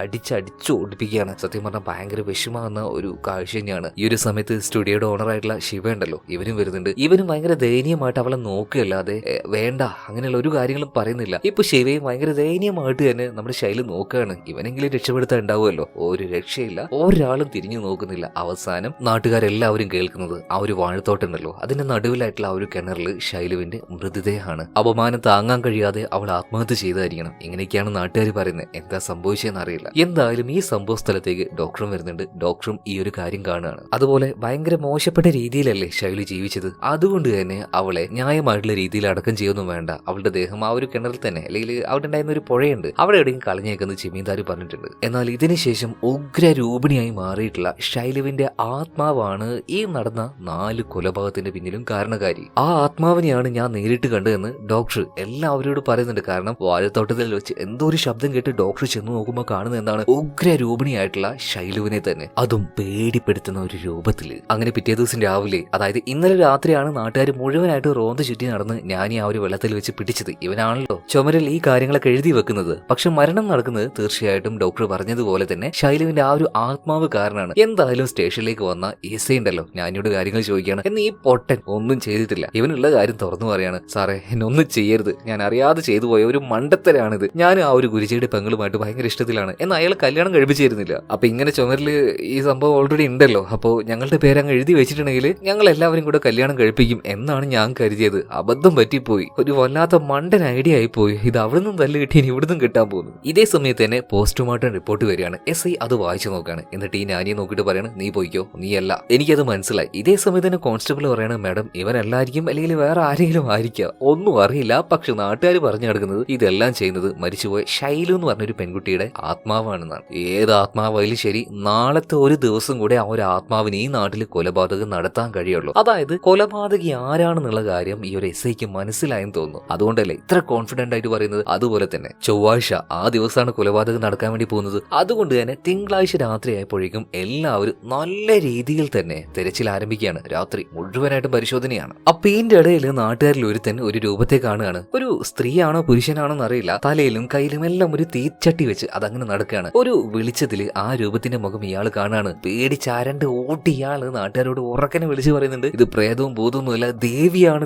അടിച്ച് ഓടിപ്പിക്കുകയാണ്. സത്യം പറഞ്ഞാൽ ഭയങ്കര വിഷമാകുന്ന ഒരു കാഴ്ച തന്നെയാണ്. ഈ ഒരു സമയത്ത് സ്റ്റുഡിയോയുടെ ഓണറായിട്ടുള്ള ശിവ ഉണ്ടല്ലോ, ഇവനും വരുന്നുണ്ട്. ഇവനും ഭയങ്കര ദയനീയമായിട്ട് അവളെ നോക്കുകയല്ലാതെ വേണ്ട അങ്ങനെയുള്ള ഒരു കാര്യങ്ങളും പറയുന്നില്ല. ഇപ്പൊ ശിവയും ഭയങ്കര ദയനീയമായിട്ട് തന്നെ നമ്മുടെ ശൈലു നോക്കുകയാണ്. ഇവനെങ്കിലും രക്ഷപ്പെടുത്താൻ ഉണ്ടാവുമല്ലോ, ഒരു രക്ഷയില്ല, ഒരാളും തിരിഞ്ഞു നോക്കുന്നില്ല. അവസാനം നാട്ടുകാരെല്ലാവരും കേൾക്കുന്നത് ആ ഒരു വാഴത്തോട്ടുണ്ടല്ലോ, അതിന്റെ നടുവിലായിട്ടുള്ള ആ ഒരു കിണറിൽ ശൈലുവിന്റെ മൃതദേഹമാണ്. അപമാനം താങ്ങാൻ കഴിയാതെ അവൾ ആത്മഹത്യ ചെയ്തായിരിക്കണം. ഇങ്ങനെയൊക്കെയാണ് നാട്ടുകാർ പറയുന്നത്. എന്താ സംഭവിച്ചതെന്ന് അറിയില്ല. എന്തായാലും ഈ സംഭവ സ്ഥലത്തേക്ക് ഡോക്ടറും വരുന്നുണ്ട്. ഡോക്ടറും ഈ ഒരു കാര്യം കാണുകയാണ്. അതുപോലെ ഭയങ്കര മോശപ്പെട്ട രീതിയിലല്ലേ ശൈലു ജീവിച്ചത്, അതുകൊണ്ട് തന്നെ അവളെ ന്യായമായിട്ടുള്ള രീതിയിൽ അടക്കം ചെയ്യൊന്നും വേണ്ട. അവളുടെ ദേഹം ആ ഒരു കിണറിൽ തന്നെ, അല്ലെങ്കിൽ അവിടെ ഉണ്ടായിരുന്ന ഒരു പുഴയുണ്ട്, അവിടെ എവിടെയും കളഞ്ഞേക്കെന്ന് ജമീന്ദാർ പറഞ്ഞിട്ടുണ്ട്. എന്നാൽ ഇതിനുശേഷം ഉഗ്രരൂപിണിയായി മാറിയിട്ടുള്ള ശൈലുവിന്റെ ആത്മാവാണ് ഈ നടന്ന 4 കൊലപാതകത്തിന്റെ പിന്നിലും കാരണക്കാരി. ആ ആത്മാവിനെയാണ് ഞാൻ നേരിട്ട് കണ്ടതെന്ന് ഡോക്ടർ എല്ലാവരോടും പറയുന്നുണ്ട്. കാരണം വാഴത്തോട്ടത്തിൽ വെച്ച് എന്തോ ഒരു ശബ്ദം കേട്ട് ഡോക്ടർ ചെന്ന് നോക്കുമ്പോൾ കാണുന്നത് എന്താണ്, ഉഗ്രരൂപിണിയായിട്ടുള്ള ശൈലുവിനെ തന്നെ, അതും പേടിപ്പെടുത്തുന്ന ഒരു രൂപത്തില്. അങ്ങനെ പിറ്റേ ദിവസം രാവിലെ, അതായത് ഇന്നലെ രാത്രിയാണ് നാട്ടുകാർ മുഴുവനായിട്ട് റോന്ത് ചുറ്റി നടന്ന് ഞാൻ ആ ഒരു വെള്ളത്തിൽ വെച്ച് പിടിച്ചത്. ഇവനാണല്ലോ ചുമരിൽ ഈ കാര്യങ്ങളൊക്കെ എഴുതി വെക്കുന്നത്. പക്ഷെ മരണം നടക്കുന്നത് തീർച്ചയായിട്ടും ഡോക്ടർ പറഞ്ഞതുപോലെ തന്നെ ശൈലുവിന്റെ ആ ഒരു ആത്മാവ് കാരണം കാരണമാണ്. എന്തായാലും സ്റ്റേഷനിലേക്ക് വന്ന എസ് ഐ ഉണ്ടല്ലോ ഞാനിവിടെ കാര്യങ്ങൾ ചോദിക്കുകയാണ്. എന്ന് ഈ പൊട്ടൻ ഒന്നും ചെയ്തിട്ടില്ല. ഇവനുള്ള കാര്യം തുറന്നു പറയാണ്. സാറേ എന്നെ ഒന്നും ചെയ്യരുത്, ഞാൻ അറിയാതെ ചെയ്തു പോയ ഒരു മണ്ടത്തരാണിത്. ഞാൻ ആ ഒരു ഗുരുജിയുടെ പെങ്ങളുമായിട്ട് ഭയങ്കര ഇഷ്ടത്തിലാണ്. എന്നാൽ അയാൾ കല്യാണം കഴിപ്പിച്ചിരുന്നില്ല. അപ്പൊ ഇങ്ങനെ ചുമരില് ഈ സംഭവം ഓൾറെഡി ഉണ്ടല്ലോ, അപ്പോൾ ഞങ്ങളുടെ പേര് അങ്ങ് എഴുതി വെച്ചിട്ടുണ്ടെങ്കിൽ ഞങ്ങൾ എല്ലാവരും കൂടെ കല്യാണം കഴിപ്പിക്കും എന്നാണ് ഞാൻ കരുതിയത്. അബദ്ധം പറ്റിപ്പോയി. ഒരു വല്ലാത്ത മണ്ടൻ ഐഡിയ ആയിപ്പോയി. ഇത് അവിടെ നിന്നും തല്ല് കിട്ടി, ഇനി ഇവിടുന്നും കിട്ടാൻ പോകുന്നു. ഇതേ സമയത്ത് തന്നെ പോസ്റ്റ്മോർട്ടം റിപ്പോർട്ട് വരികയാണ്. എസ് ഐ അത് വായിച്ചു നോക്കാണ്. എന്നിട്ട് ഈ നാനിയെ നോക്കിയിട്ട് പറയാണ്, നീ പോയിക്കോ, നീയല്ല. എനിക്കത് മനസ്സിലായി. ഇതേ സമയത്ത് തന്നെ കോൺസ്റ്റബിൾ പറയാണ്, മാഡം ഇവനല്ലായിരിക്കും, അല്ലെങ്കിൽ വേറെ ആരെങ്കിലും ആയിരിക്കാം, ഒന്നും അറിയില്ല. പക്ഷെ നാട്ടുകാർ പറഞ്ഞു നടക്കുന്നത് ഇതെല്ലാം ചെയ്യുന്നത് മരിച്ചുപോയ ശൈലു എന്ന് പറഞ്ഞൊരു പെൺകുട്ടിയുടെ ആത്മാവാണെന്നാണ്. ഏത് ആത്മാവായാലും ശരി, നാളത്തെ ഒരു ദിവസം കൂടെ ആ ഒരു ആത്മാവിന് ഈ നാട്ടിൽ കൊലപാതകം നടത്താൻ കഴിയുള്ളൂ. അതായത് കൊലപാതകി ആരാണെന്നുള്ള കാര്യം ഈ ഒരു എസ് ഐക്ക് മനസ്സിലായെന്ന് തോന്നുന്നു. അതുകൊണ്ടല്ലേ ഇത്ര കോൺഫിഡന്റ് ആയിട്ട് പറയുന്നത്. അതുപോലെ തന്നെ ചൊവ്വാഴ്ച ആ ദിവസമാണ് കൊലപാതകം നടക്കാൻ വേണ്ടി പോകുന്നത്. അതുകൊണ്ട് തന്നെ തിങ്കളാഴ്ച രാത്രി ആയപ്പോഴേക്കും എല്ലാവരും നല്ല രീതിയിൽ തന്നെ തിരച്ചിൽ ആരംഭിക്കുകയാണ്. രാത്രി മുഴുവനായിട്ട് പരിശോധനയാണ്. അപ്പൊ ഇതിന്റെ ഇടയിൽ നാട്ടുകാരിൽ ഒരുത്തൻ ഒരു രൂപത്തെ കാണുകയാണ്. ഒരു സ്ത്രീയാണോ പുരുഷനാണോ എന്നറിയില്ല. തലയിലും കയ്യിലും എല്ലാം ഒരു തീച്ചട്ടി വെച്ച് അതങ്ങനെ നടക്കുകയാണ്. ഒരു വെളിച്ചത്തില് ആ രൂപത്തിന്റെ മുഖം ഇയാൾ കാണാണ്. പേടിച്ചാരണ്ട് ഓട്ടി ഇയാള് നാട്ടുകാരോട് ഉറക്കനെ വിളിച്ചു പറയുന്നുണ്ട്, ഇത് പ്രേതവും ഭൂതമൊന്നുമല്ല, ദേവിയാണ്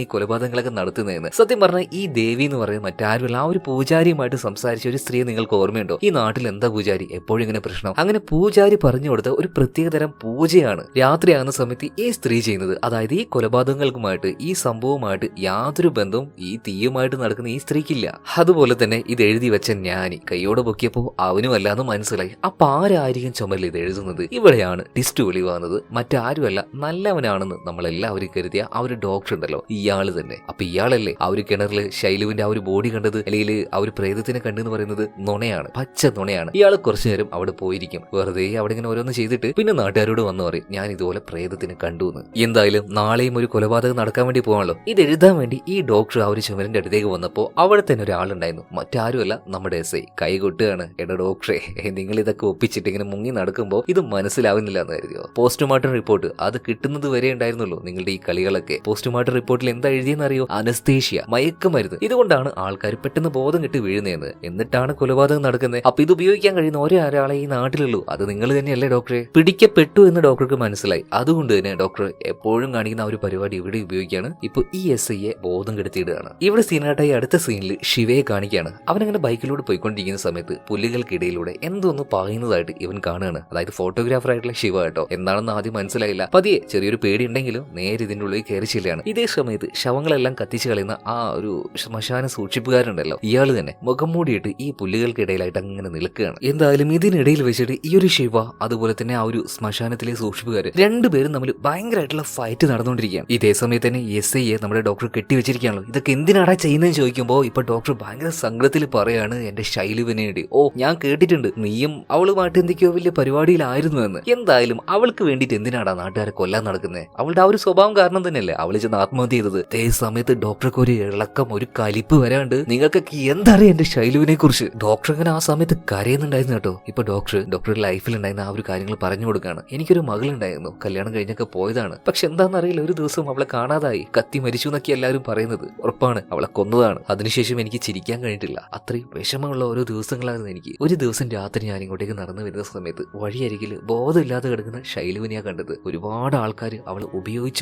ഈ കൊലപാതകങ്ങളൊക്കെ നടത്തുന്നതെന്ന്. സത്യം പറഞ്ഞാൽ ഈ ദേവി എന്ന് പറയുന്നത് മറ്റാരുമല്ല, ആ ഒരു പൂജാരിയുമായിട്ട് സംസാരിച്ച ഒരു സ്ത്രീയെ നിങ്ങൾക്ക് ഓർമ്മയുണ്ടോ? ഈ നാട്ടിൽ എന്താ പൂജാരി എപ്പോഴും ഇങ്ങനെ പ്രശ്നം? അങ്ങനെ പൂജാരി പറഞ്ഞു കൊടുത്ത ഒരു പ്രത്യേകതരം പൂജയാണ് രാത്രിയാകുന്ന സമയത്ത് ഈ സ്ത്രീ ചെയ്യുന്നത്. അതായത് ഈ കൊലപാതകങ്ങൾക്കുമായിട്ട് ഈ സംഭവമായിട്ട് യാതൊരു ബന്ധവും ഈ തീയുമായിട്ട് നടക്കുന്ന ഈ സ്ത്രീക്കില്ല. അതുപോലെ തന്നെ ഇത് എഴുതി വെച്ച ഞാനി കൈയോടെ പൊക്കിയപ്പോൾ അവനും അല്ലാന്ന് മനസ്സിലായി. അപ്പൊ ആരായിരിക്കും ചുമരിൽ ഇത് എഴുതുന്നത്? ഇവിടെയാണ് ടിസ്റ്റ് വെളിവാകുന്നത്. മറ്റാരുമല്ല, നല്ലവനാണെന്ന് നമ്മളെല്ലാവരും കരുതിയ ആ ഒരു ഡോക്ടർ ഉണ്ടല്ലോ, ഇയാള് തന്നെ. അപ്പൊ ഇയാളല്ലേ ആ ഒരു കിണറില് ശൈലുവിന്റെ ആ ഒരു ബോഡി കണ്ടത്, അല്ലെങ്കിൽ ആ ഒരു പ്രേതത്തിനെ കണ്ടെന്ന് പറയുന്നത് നുണയാണ്, പച്ച നുണയാണ്. ഇയാൾ കുറച്ചു നേരം അവിടെ പോയിരിക്കും, വെറുതെ അവിടെ ഇങ്ങനെ ഓരോന്ന് ചെയ്തിട്ട് പിന്നെ നാട്ടുകാരോട് വന്നു പറയും, ഞാൻ ഇതുപോലെ പ്രേതത്തിനെ കണ്ടു എന്ന്. എന്തായാലും നാളെയും ഒരു കൊലപാതകം നടക്കാൻ വേണ്ടി പോകാണല്ലോ. ഇത് എഴുതാൻ വേണ്ടി ഈ ഡോക്ടർ ആ ഒരു ചുമരിന്റെ അടുത്തേക്ക് വന്നപ്പോൾ അവിടെ തന്നെ ഒരാളുണ്ടായിരുന്നു. മറ്റാരുമല്ല, നമ്മുടെ എസ് ഐ. കൈ കൊട്ടുകയാണ്, എടാ ഡോക്ടറെ, നിങ്ങൾ ഇതൊക്കെ ഒപ്പിച്ചിട്ട് ഇങ്ങനെ മുങ്ങി നടക്കുമ്പോൾ ഇത് മനസ്സിലാവുന്നില്ല എന്ന് കരുതിയോ? പോസ്റ്റ്മോർട്ടം റിപ്പോർട്ട് അത് കിട്ടുന്നത് വരെ ഉണ്ടായിരുന്നുള്ളൂ നിങ്ങളുടെ ഈ കളികളൊക്കെ. പോസ്റ്റ്മോർട്ടം റിപ്പോർട്ടിൽ എന്താ എഴുതിയെന്ന് അറിയോ? അനസ്തേഷ്യ, മയക്കുമരുന്ന്. ഇതുകൊണ്ടാണ് ആൾക്കാർ പെട്ടെന്ന് ബോധം കെട്ട് വീഴുന്നതെന്ന്. എന്നിട്ടാണ് കൊലപാതകം നടക്കുന്നത്. അപ്പൊ ഇത് ഉപയോഗിക്കാൻ കഴിയുന്ന ഒരാളെ ഈ നാട്ടിലുള്ളൂ, അത് നിങ്ങൾ തന്നെയല്ലേ ഡോക്ടറെ? പിടിക്കപ്പെട്ടു എന്ന് ഡോക്ടർക്ക് മനസ്സിലായി. അതുകൊണ്ട് തന്നെ ഡോക്ടർ എപ്പോഴും കാണിക്കുന്ന ആ ഒരു പരിപാടി ഇവിടെ ഉപയോഗിക്കുകയാണ്. ഇപ്പൊ ഈ എസ് ഐയെ ബോധം കെടുത്തിയിടുകയാണ്. ഇവിടെ സീനായിട്ടായി അടുത്ത സീനിൽ ശിവയെ കാണിക്കുകയാണ്. അവനങ്ങനെ ബൈക്കിലൂടെ പോയിക്കൊണ്ടിരിക്കുന്ന സമയത്ത് പുല്ലുകൾക്കിടയിലൂടെ എന്തോന്ന് പറയുന്നതായിട്ട് ഇവൻ കാണുകയാണ്. അതായത് ഫോട്ടോഗ്രാഫർ ആയിട്ടുള്ള ശിവ കേട്ടോ. എന്താണെന്ന് ആദ്യം മനസ്സിലായില്ല. പതിയെ ചെറിയൊരു പേടി ഉണ്ടെങ്കിലും നേരെ ഇതിന്റെ ഉള്ളിൽ കയറി ചെല്ലുകയാണ്. ഇതേ സമയത്ത് ശവങ്ങളെല്ലാം കത്തിച്ചു കളയുന്ന ആ ഒരു ശ്മശാന സൂക്ഷിപ്പുകാരുണ്ടല്ലോ, ഇയാൾ തന്നെ മുഖം മൂടിയിട്ട് ഈ പുല്ലുകൾക്കിടയിലായിട്ട് അങ്ങനെ നിൽക്കുകയാണ്. എന്തായാലും ഇതിനിടയിൽ വെച്ചിട്ട് ഈ ഒരു ശിവ അതുപോലെ തന്നെ ആ ഒരു ശ്മശാനത്തിലെ സൂക്ഷിപ്പുകാർ രണ്ടുപേരും തമ്മിൽ ഭയങ്കരമായിട്ടുള്ള ഫൈറ്റ് നടന്നുകൊണ്ടിരിക്കുകയാണ്. ഇതേ സമയത്ത് തന്നെ എസ് ഐയെ നമ്മുടെ ഡോക്ടർ കെട്ടിവെച്ചിരിക്കുകയാണല്ലോ. ഇതൊക്കെ എന്തിനാടാ ചെയ്യുന്നതെന്ന് ചോദിക്കുമ്പോൾ ഇപ്പൊ ഡോക്ടർ ഭയങ്കര സങ്കടത്തിൽ പറയാണ്, എന്റെ ശൈലുവിനെ വേണ്ടി. ഓ, ഞാൻ കേട്ടിട്ടുണ്ട് നീയും അവളുമായിട്ട് എന്തൊക്കെയോ വലിയ പരിപാടിയിലായിരുന്നു എന്ന്. എന്തായാലും അവൾക്ക് വേണ്ടിയിട്ട് എന്തിനാടാ നാട്ടുകാരെ കൊല്ലാൻ നടക്കുന്നത്? അവളുടെ ആ ഒരു സ്വഭാവം കാരണം തന്നെയല്ലേ അവൾ ചെന്ന് ആത്മഹത്യ ചെയ്തത്. അതേ സമയത്ത് ഡോക്ടർക്ക് ഒരു ഇളക്കം, ഒരു കലിപ്പ് വരാണ്ട്. നിങ്ങൾക്കൊക്കെ എന്തറിയാം എന്റെ ശൈലുവിനെ കുറിച്ച്? ഡോക്ടർ ഇങ്ങനെ ആ സമയത്ത് കരയുന്നുണ്ടായിരുന്നു കേട്ടോ. ഇപ്പൊ ഡോക്ടറുടെ ലൈഫിൽ ഉണ്ടായിരുന്ന ആ ഒരു കാര്യങ്ങൾ പറഞ്ഞു കൊടുക്കുകയാണ്. എനിക്കൊരു മകളുണ്ടായിരുന്നു, കല്യാണം കഴിഞ്ഞൊക്കെ പോയതാണ്. പക്ഷെ എന്താണെന്നറിയില്ല, ഒരു ദിവസം അവളെ കാണാതായി, കത്തി മരിച്ചു എന്നൊക്കെ എല്ലാവരും പറയുന്നത്. ഉറപ്പാണ് അവളെ കൊന്നതാണ്. അതിനുശേഷം എനിക്ക് ചിരിക്കാൻ കഴിഞ്ഞിട്ടില്ല. അത്രയും വിഷമമുള്ള ഓരോ ദിവസങ്ങളായിരുന്നു എനിക്ക്. ഒരു ദിവസം രാത്രി ഞാൻ ഇങ്ങോട്ടേക്ക് നടന്നു വരുന്ന സമയത്ത് വഴിയരികിൽ ബോധമില്ലാതെ കിടക്കുന്ന ശൈലുവിനെയാ കണ്ടത്. ഒരുപാട് ആൾക്കാർ അവളെ ഉപയോഗിച്ച്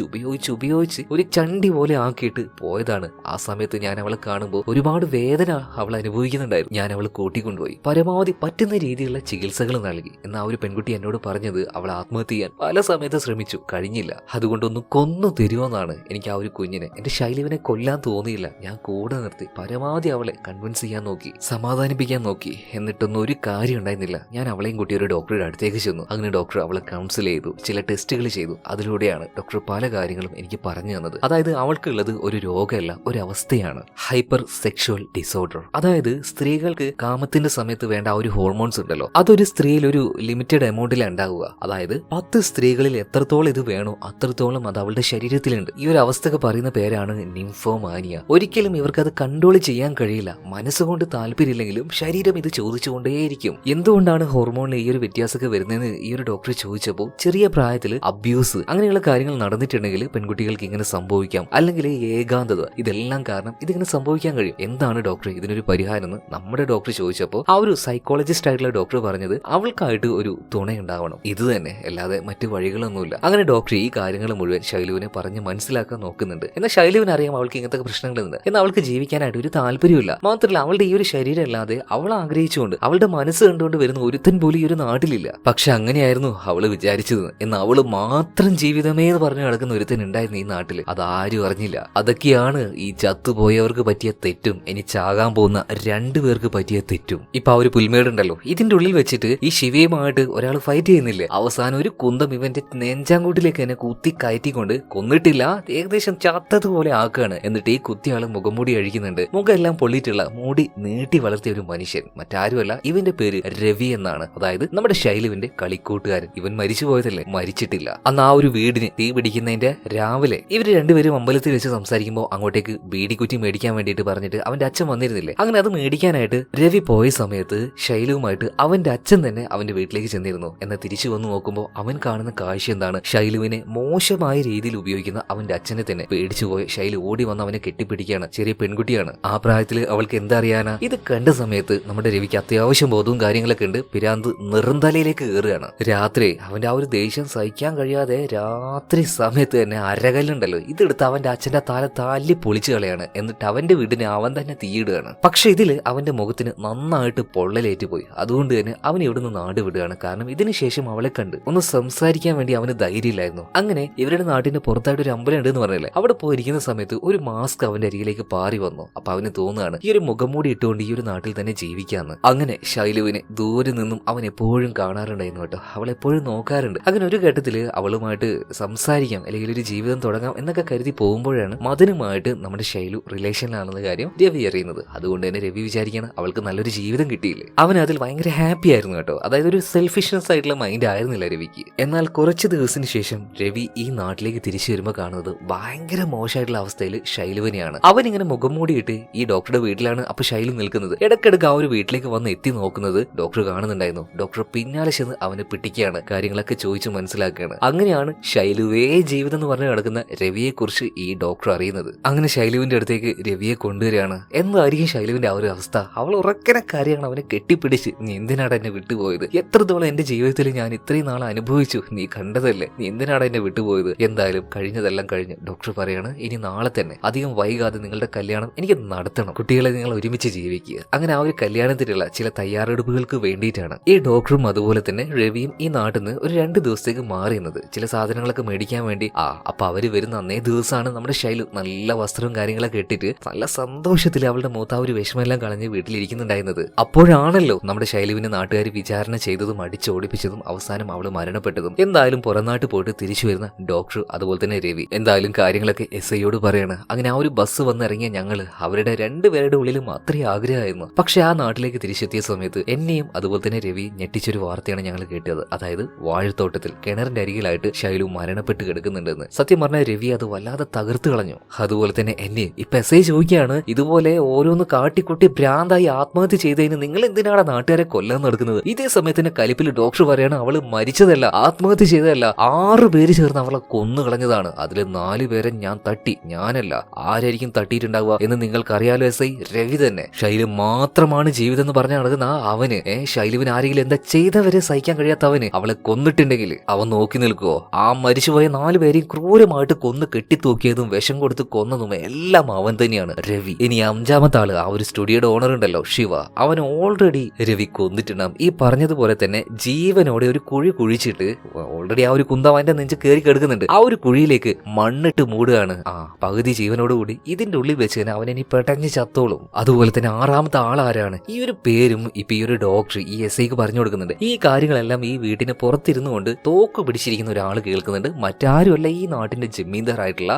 ഒരു ചണ്ടി പോലെ ആക്കിയിട്ട് പോയതാണ്. ആ സമയത്ത് ഞാൻ അവളെ കാണുമ്പോൾ ഒരുപാട് വേദന അവൾ അനുഭവിക്കുന്നുണ്ടായിരുന്നു. ഞാൻ അവളെ കൂട്ടിക്കൊണ്ടുപോയി പരമാവധി പറ്റുന്ന രീതിയിലുള്ള ചികിത്സകൾ നൽകി. എന്നാൽ ആ ഒരു പെൺകുട്ടി എന്നോട് പറഞ്ഞത് അവൾ ആത്മഹത്യ ചെയ്യാൻ പല സമയത്ത് ശ്രമിച്ചു, കഴിഞ്ഞില്ല. അതുകൊണ്ടൊന്ന് കൊന്നു തരുമെന്നാണ്. എനിക്ക് ആ ഒരു കുഞ്ഞിനെ, എന്റെ ശൈലുവിനെ കൊല്ലാൻ തോന്നിയില്ല. ഞാൻ കൂടെ നിർത്തി പരമാവധി അവളെ കൺവിൻസ് ചെയ്യാൻ നോക്കി, സമാധാനിപ്പിക്കാൻ നോക്കി. എന്നിട്ടൊന്നും ഒരു കാര്യം ഉണ്ടായിരുന്നില്ല. ഞാൻ അവളെയും കൂട്ടി ഒരു ഡോക്ടറുടെ അടുത്തേക്ക് ചെന്നു. അങ്ങനെ ഡോക്ടർ അവളെ കൗൺസിൽ ചെയ്തു, ചില ടെസ്റ്റുകൾ ചെയ്തു. അതിലൂടെയാണ് ഡോക്ടർ പല കാര്യങ്ങളും എനിക്ക് പറഞ്ഞു തന്നത്. അതായത് അവൾക്കുള്ളത് ഒരു രോഗമല്ല, ഒരു അവസ്ഥയാണ്, ഹൈപ്പർ സെക്ഷുവൽ ഡിസോർഡർ. അതായത് സ്ത്രീകൾക്ക് കാമത്തിന്റെ സമയത്ത് വേണ്ട ആ ഒരു ഹോർമോൺസ് ഉണ്ടല്ലോ, അതൊരു സ്ത്രീയിൽ ഒരു ലിമിറ്റഡ് എമൗണ്ടിലാണ് ഉണ്ടാവുക. അതായത് 10 സ്ത്രീകളിൽ എത്രത്തോളം ഇത് വേണോ അത്രത്തോളം അത് അവളുടെ ശരീരത്തിലുണ്ട്. ഈ ഒരു അവസ്ഥക്ക് പറയുന്ന പേരാണ് നിംഫോമാനിയ. ഒരിക്കലും ഇവർക്കത് കൺട്രോൾ ചെയ്യാൻ കഴിയില്ല. മനസ്സുകൊണ്ട് താല്പര്യമില്ലെങ്കിലും ശരീരം ഇത് ചോദിച്ചുകൊണ്ടേയിരിക്കും. എന്തുകൊണ്ടാണ് ഹോർമോണിൽ ഈ ഒരു വ്യത്യാസമൊക്കെ വരുന്നതെന്ന് ഈ ഒരു ഡോക്ടർ ചോദിച്ചപ്പോൾ, ചെറിയ പ്രായത്തിൽ അബ്യൂസ് അങ്ങനെയുള്ള കാര്യങ്ങൾ നടന്നിട്ടുണ്ടെങ്കിൽ പെൺകുട്ടികൾക്ക് ഇങ്ങനെ സംഭവിക്കാം, അല്ലെങ്കിൽ ഏകാന്തത, ഇതെല്ലാം കാരണം ഇതിങ്ങനെ സംഭവിക്കാൻ കഴിയും. എന്താണ് ഡോക്ടർ ഇതിനൊരു പരിഹാരം എന്ന് നമ്മുടെ ഡോക്ടർ ചോദിച്ചപ്പോൾ ആ ഒരു സൈക്കോളജിസ്റ്റ് ആയിട്ടുള്ള ഡോക്ടർ പറഞ്ഞത്, അവൾക്കായിട്ട് ഒരു തുണയുണ്ടാവണം. ഇത് തന്നെ, അല്ലാതെ മറ്റു വഴികളൊന്നുമില്ല. അങ്ങനെ ഡോക്ടർ ഈ കാര്യങ്ങൾ മുഴുവൻ ശൈലുവിനെ പറഞ്ഞ് മനസ്സിലാക്കാൻ നോക്കുന്നുണ്ട്. എന്നാൽ ശൈലുവിന് അറിയാം അവൾക്ക് ഇങ്ങനത്തെ പ്രശ്നങ്ങളുണ്ട്. എന്നാൽ അവൾക്ക് ജീവിക്കാനായിട്ട് ഒരു താല്പര്യമില്ല. മാത്രമല്ല അവളുടെ ഈ ഒരു ശരീരം അല്ലാതെ അവൾ ആഗ്രഹിച്ചുകൊണ്ട് അവളുടെ മനസ്സ് കണ്ടുകൊണ്ട് വരുന്ന ഒരുത്തൻ പോലും ഈ ഒരു നാട്ടിലില്ല. പക്ഷെ അങ്ങനെയായിരുന്നു അവള് വിചാരിച്ചത്. എന്നാൽ അവള് മാത്രം ജീവിതമേ എന്ന് പറഞ്ഞു നടക്കുന്ന ഒരുത്തൻ ഉണ്ടായിരുന്നു ഈ നാട്ടില്. അതാരും അറിഞ്ഞില്ല. അതൊക്കെയാണ് ഈ ചത്തുപോയവർക്ക് പറ്റിയ തെറ്റും ഇനി ചാകാൻ പോകുന്ന രണ്ടുപേർക്ക് പറ്റിയ തെറ്റും. ഇപ്പൊ ആ ഒരു പുൽമേടുണ്ടല്ലോ, ഇതിന്റെ ഉള്ളിൽ വെച്ചിട്ട് ഈ ശിവയുമായിട്ട് ഒരാൾ ഫൈറ്റ് ചെയ്യുന്നില്ലേ, അവസാനം ഒരു കുന്തം ഇവന്റെ നെഞ്ചാങ്കൂട്ടിലേക്ക് തന്നെ കുത്തി കയറ്റിക്കൊണ്ട് കൊന്നിട്ടില്ല, ഏകദേശം ചത്തതുപോലെ ആക്കുകയാണ്. എന്നിട്ട് ഈ കുത്തിയാള് മുഖംമൂടി അഴിക്കുന്നുണ്ട്. മുഖം എല്ലാം പൊള്ളിയിട്ടുള്ള മൂടി നീട്ടി വളർത്തിയ ഒരു മനുഷ്യൻ മറ്റാരുമല്ല, ഇവന്റെ പേര് രവി എന്നാണ്. അതായത് നമ്മുടെ ശൈലുവിന്റെ കളിക്കൂട്ടുകാരൻ. ഇവൻ മരിച്ചു പോയതല്ലേ, മരിച്ചിട്ടില്ല. അന്ന് ആ ഒരു വീടിന് തീ പിടിക്കുന്നതിന്റെ രാവിലെ ഇവര് രണ്ടുപേരും അമ്പലത്തിൽ വെച്ച് സംസാരിക്കുമ്പോൾ അങ്ങോട്ടേക്ക് ബീഡിക്കുറ്റി മേടിക്കാൻ വേണ്ടിയിട്ട് പറഞ്ഞിട്ട് അവന്റെ അച്ഛൻ വന്നിരുന്നില്ലേ. അങ്ങനെ അത് മേടിക്കാനായിട്ട് രവി പോയ സമയത്ത് ശൈലുവുമായിട്ട് അവന്റെ അച്ഛൻ തന്നെ അവന്റെ വീട്ടിലേക്ക് ചെന്നിരുന്നു. എന്നാൽ തിരിച്ചു വന്ന് നോക്കുമ്പോൾ അവൻ കാണുന്ന കാഴ്ച എന്താണ്? ശൈലുവിനെ മോശമായ രീതിയിൽ ഉപയോഗിക്കുന്ന അവന്റെ അച്ഛനെ തന്നെ. പേടിച്ചു പോയ ശൈലു ഓടി വന്ന് അവനെ കെട്ടിപ്പിടിക്കുകയാണ്. ചെറിയ പെൺകുട്ടിയാണ്, ആ പ്രായത്തിൽ അവൾക്ക് എന്തറിയാനാ. ഇത് കണ്ട സമയത്ത് നമ്മുടെ രവിക്ക് അത്യാവശ്യം ബോധവും കാര്യങ്ങളൊക്കെ ഉണ്ട്. പിരാന്ത് നിറന്തലയിലേക്ക് കയറുകയാണ്. രാത്രി അവന്റെ ആ ഒരു ദേഷ്യം സഹിക്കാൻ കഴിയാതെ രാത്രി സമയത്ത് തന്നെ അരകല്ലുണ്ടല്ലോ, ഇതെടുത്ത് അവന്റെ അച്ഛന്റെ തല തല്ലി പൊളിച്ചു കളയാണ്. എന്നിട്ട് അവന്റെ വീടിനെ അവൻ തന്നെ തീയിടുകയാണ്. പക്ഷെ ഇതില് അവന്റെ മുഖത്തിന് നന്നായിട്ട് പൊള്ളലേറ്റ് പോയി. അതുകൊണ്ട് തന്നെ അവൻ ഇവിടുന്ന് നാട് വിടുകയാണ്. കാരണം ഇതിനു ശേഷം അവളെ കണ്ട് ഒന്ന് സംസാരിക്കാൻ വേണ്ടി അവന് ധൈര്യമില്ലായിരുന്നു. അങ്ങനെ ഇവരുടെ നാട്ടിന്റെ പുറത്തായിട്ട് ഒരു അമ്പലം ഉണ്ട് എന്ന് പറഞ്ഞില്ലേ, അവിടെ പോയിരിക്കുന്ന സമയത്ത് ഒരു മാസ്ക് അവന്റെ അരികിലേക്ക് പാറി വന്നു. അപ്പൊ അവന് തോന്നുകയാണ് ഈ ഒരു മുഖംമൂടി ഇട്ടുകൊണ്ട് ഈ ഒരു നാട്ടിൽ തന്നെ ജീവിക്കാന്ന്. അങ്ങനെ ശൈലുവിനെ ദൂരെ നിന്നും അവൻ എപ്പോഴും കാണാറുണ്ടായിരുന്നു കേട്ടോ. അവൾ എപ്പോഴും നോക്കാറുണ്ട്. അങ്ങനെ ഒരു ഘട്ടത്തില് അവളുമായിട്ട് സംസാരിക്കാം അല്ലെങ്കിൽ ഒരു ജീവിതം തുടങ്ങാം എന്നൊക്കെ കരുതി പോകുമ്പോഴാണ് മദനുമായിട്ട് നമ്മുടെ ശൈലു റിലേഷനിലാണെന്ന കാര്യം രവി അറിയുന്നത്. അതുകൊണ്ട് തന്നെ രവി വിചാരിക്കാണ് അവൾക്ക് നല്ലൊരു ജീവിതം കിട്ടിയില്ലേ. അവൻ അതിൽ ഭയങ്കര ഹാപ്പി ആയിരുന്നു കേട്ടോ. അതായത് ഒരു സെൽഫിഷ്നെസ് ആയിട്ടുള്ള മൈൻഡ് ആയിരുന്നില്ല രവിക്ക്. എന്നാൽ കുറച്ച് ദിവസത്തിന് ശേഷം രവി ഈ നാട്ടിലേക്ക് തിരിച്ചു വരുമ്പോൾ കാണുന്നത് ഭയങ്കര മോശമായിട്ടുള്ള അവസ്ഥയിൽ ശൈലുവിനെയാണ്. അവൻ ഇങ്ങനെ മുഖം മൂടിയിട്ട് ഈ ഡോക്ടറുടെ വീട്ടിലാണ് അപ്പൊ ശൈലു നിൽക്കുന്നത്. ഇടക്കിടക്ക് ആ ഒരു വീട്ടിലേക്ക് വന്ന് എത്തി നോക്കുന്നത് ഡോക്ടർ കാണുന്നുണ്ടായിരുന്നു. ഡോക്ടർ പിന്നാലെ ചെന്ന് അവനെ പിടിക്കുകയാണ്, കാര്യങ്ങളൊക്കെ ചോദിച്ചു മനസ്സിലാക്കുകയാണ്. അങ്ങനെയാണ് ശൈലുവേ ജീവിതം എന്ന് പറഞ്ഞു നടക്കുന്ന രവിയെ കുറിച്ച് ഈ ഡോക്ടർ അറിയുന്നത്. അങ്ങനെ ശൈലുവിന്റെ അടുത്തേക്ക് രവിയെ കൊണ്ടുവരികയാണ്. എന്തായിരിക്കും ശൈലുവിന്റെ ആ ഒരു അവസ്ഥ? അവൾ ഉറക്കനെ കാര്യമാണ് അവനെ കെട്ടിപ്പിടിച്ച്, നീ എന്തിനാണ് എന്നെ വിട്ടുപോയത്? എത്രത്തോളം എന്റെ ജീവിതത്തിൽ ഞാൻ ഇത്രയും നാൾ അനുഭവിച്ചു, നീ കണ്ടതല്ലേ, നീ എന്തിനാണ് എന്നെ വിട്ടുപോയത്? എന്തായാലും കഴിഞ്ഞതെല്ലാം കഴിഞ്ഞ് ഡോക്ടർ പറയാണ്, ഇനി നാളെ തന്നെ അധികം വൈകാതെ നിങ്ങളുടെ കല്യാണം എനിക്ക് നടത്തണം, കുട്ടികളെ നിങ്ങൾ ഒരുമിച്ച് ജീവിക്കുക. അങ്ങനെ ആ ഒരു കല്യാണത്തിനുള്ള ചില തയ്യാറെടുപ്പുകൾക്ക് വേണ്ടിയിട്ടാണ് ഈ ഡോക്ടറും അതുപോലെ തന്നെ രവിയും ഈ നാട്ടിൽ നിന്ന് ഒരു 2 ദിവസത്തേക്ക് മാറിയുന്നത്. ചില സാധനങ്ങളൊക്കെ മേടിക്കാൻ വേണ്ടി. അപ്പൊ അവര് വരുന്ന അന്നേ ദിവസമാണ് നമ്മുടെ ശൈലു നല്ല വസ്ത്രവും കാര്യങ്ങളൊക്കെ ഇട്ടിട്ട് നല്ല സന്തോഷത്തിൽ അവളുടെ മുഖത്ത് ആ ഒരു വിഷമെല്ലാം കളഞ്ഞ് വീട്ടിലിരിക്കുന്നുണ്ടായിരുന്നത്. അപ്പോഴാണല്ലോ നമ്മുടെ ശൈലുവിനെ നാട്ടുകാർ വിചാരണ ചെയ്തതും അടിച്ചോടിപ്പിച്ചതും അവസാനം അവള് മരണപ്പെട്ടതും. എന്തായാലും പുറംനാട്ട് പോയിട്ട് തിരിച്ചു വരുന്ന ഡോക്ടർ അതുപോലെ തന്നെ രവി എന്തായാലും കാര്യങ്ങളൊക്കെ SIയോട് പറയാണ്. അങ്ങനെ ആ ഒരു ബസ് വന്നിറങ്ങിയ ഞങ്ങള് അവരുടെ 2 പേരുടെ ഉള്ളിലും അത്രയും ആഗ്രഹമായിരുന്നു. പക്ഷെ ആ നാട്ടിലേക്ക് തിരിച്ചെത്തിയ സമയത്ത് എന്നെയും അതുപോലെ തന്നെ രവി ഞെട്ടിച്ചൊരു വാർത്തയാണ് ഞങ്ങൾ കേട്ടത്. അതായത് വാഴത്തോട്ടത്തിൽ കിണറിന്റെ അരികിലായിട്ട് ശൈലു മരണപ്പെട്ട് കിടക്കുന്നുണ്ടെന്ന്. സത്യം പറഞ്ഞാൽ രവി അത് വല്ലാതെ തകർത്ത് കളഞ്ഞു. അതുപോലെ തന്നെ എന്നെ ഇപ്പൊ SI ചോദിക്കുകയാണ്, ഇതുപോലെ ഓരോന്ന് കാട്ടിക്കുട്ടി ഭ്രാന്തായി ആത്മഹത്യ ചെയ്തതിന് നിങ്ങൾ എന്തിനാണ് നാട്ടുകാരെ കൊല്ലാൻ നടക്കുന്നത്? ഇതേ സമയത്തിന്റെ കലിപ്പിൽ ഡോക്ടർ പറയാണ് അവള് മരിച്ചതല്ല, ആത്മഹത്യ ചെയ്തതല്ല, 6 പേര് ചേർന്ന് അവളെ കൊന്നു കളഞ്ഞതാണ്. അതിൽ 4 പേരെ ഞാൻ തട്ടി, ഞാനല്ല. ആരായിരിക്കും തട്ടിയിട്ടുണ്ടാവുക എന്ന് നിങ്ങൾക്കറിയാലോ SI? രവി തന്നെ. ശൈലു മാത്രമാണ് ജീവിതം എന്ന് പറഞ്ഞ നടക്കുന്ന അവന് ശൈലുവിന് ആരെങ്കിലും എന്താ ചെയ്തവരെ സഹിക്കാൻ കഴിയാത്തവന് അവളെ കൊന്നിട്ടുണ്ടെങ്കിൽ അവൻ നോക്കി നിൽക്കുവോ? ആ മരിച്ചുപോയ 4 പേരെയും ക്രൂരമായിട്ട് കൊന്ന് കെട്ടിത്തൂക്കിയതും വിഷം കൊടുത്ത് കൊന്നതും എല്ലാം അവൻ തന്നെയാണ്, രവി. ഇനി 5ാമത്തെ ആള് ആ ഒരു സ്റ്റുഡിയോയുടെ ഓണർ ഉണ്ടല്ലോ, ശിവ, അവൻ ഓൾറെഡി രവി കൊന്നിട്ടുണ്ടാവും. ഈ പറഞ്ഞതുപോലെ തന്നെ ജീവനോടെ ഒരു കുഴി കുഴിച്ചിട്ട് ഓൾറെഡി ആ ഒരു കുന്തം അവന്റെ നെഞ്ച് കയറി കിടക്കുന്നുണ്ട്. ആ ഒരു കുഴിയിലേക്ക് മണ്ണിട്ട് മൂടുകയാണ്. പകുതി ജീവനോടുകൂടി ഇതിന്റെ ഉള്ളിൽ വെച്ച് തന്നെ അവൻ ഇനി പെട്ടഞ്ഞ് ചത്തോളും. അതുപോലെ തന്നെ 6ാമത്തെ ആളാരാണ്? ഈ ഒരു പേരും ഇപ്പൊ ഈ ഒരു ഡോക്ടർ ഈ SIക്ക് പറഞ്ഞു കൊടുക്കുന്നുണ്ട്. ഈ കാര്യങ്ങളെല്ലാം ഈ വീട്ടിന് പുറത്തിരുന്നു കൊണ്ട് തോക്ക് പിടിച്ചിരിക്കുന്ന ഒരാൾ കേൾക്കുന്നുണ്ട്. മറ്റാരുമല്ല, ഈ നാട്ടിന്റെ ജമീന്ദാർ ആയിട്ടുള്ള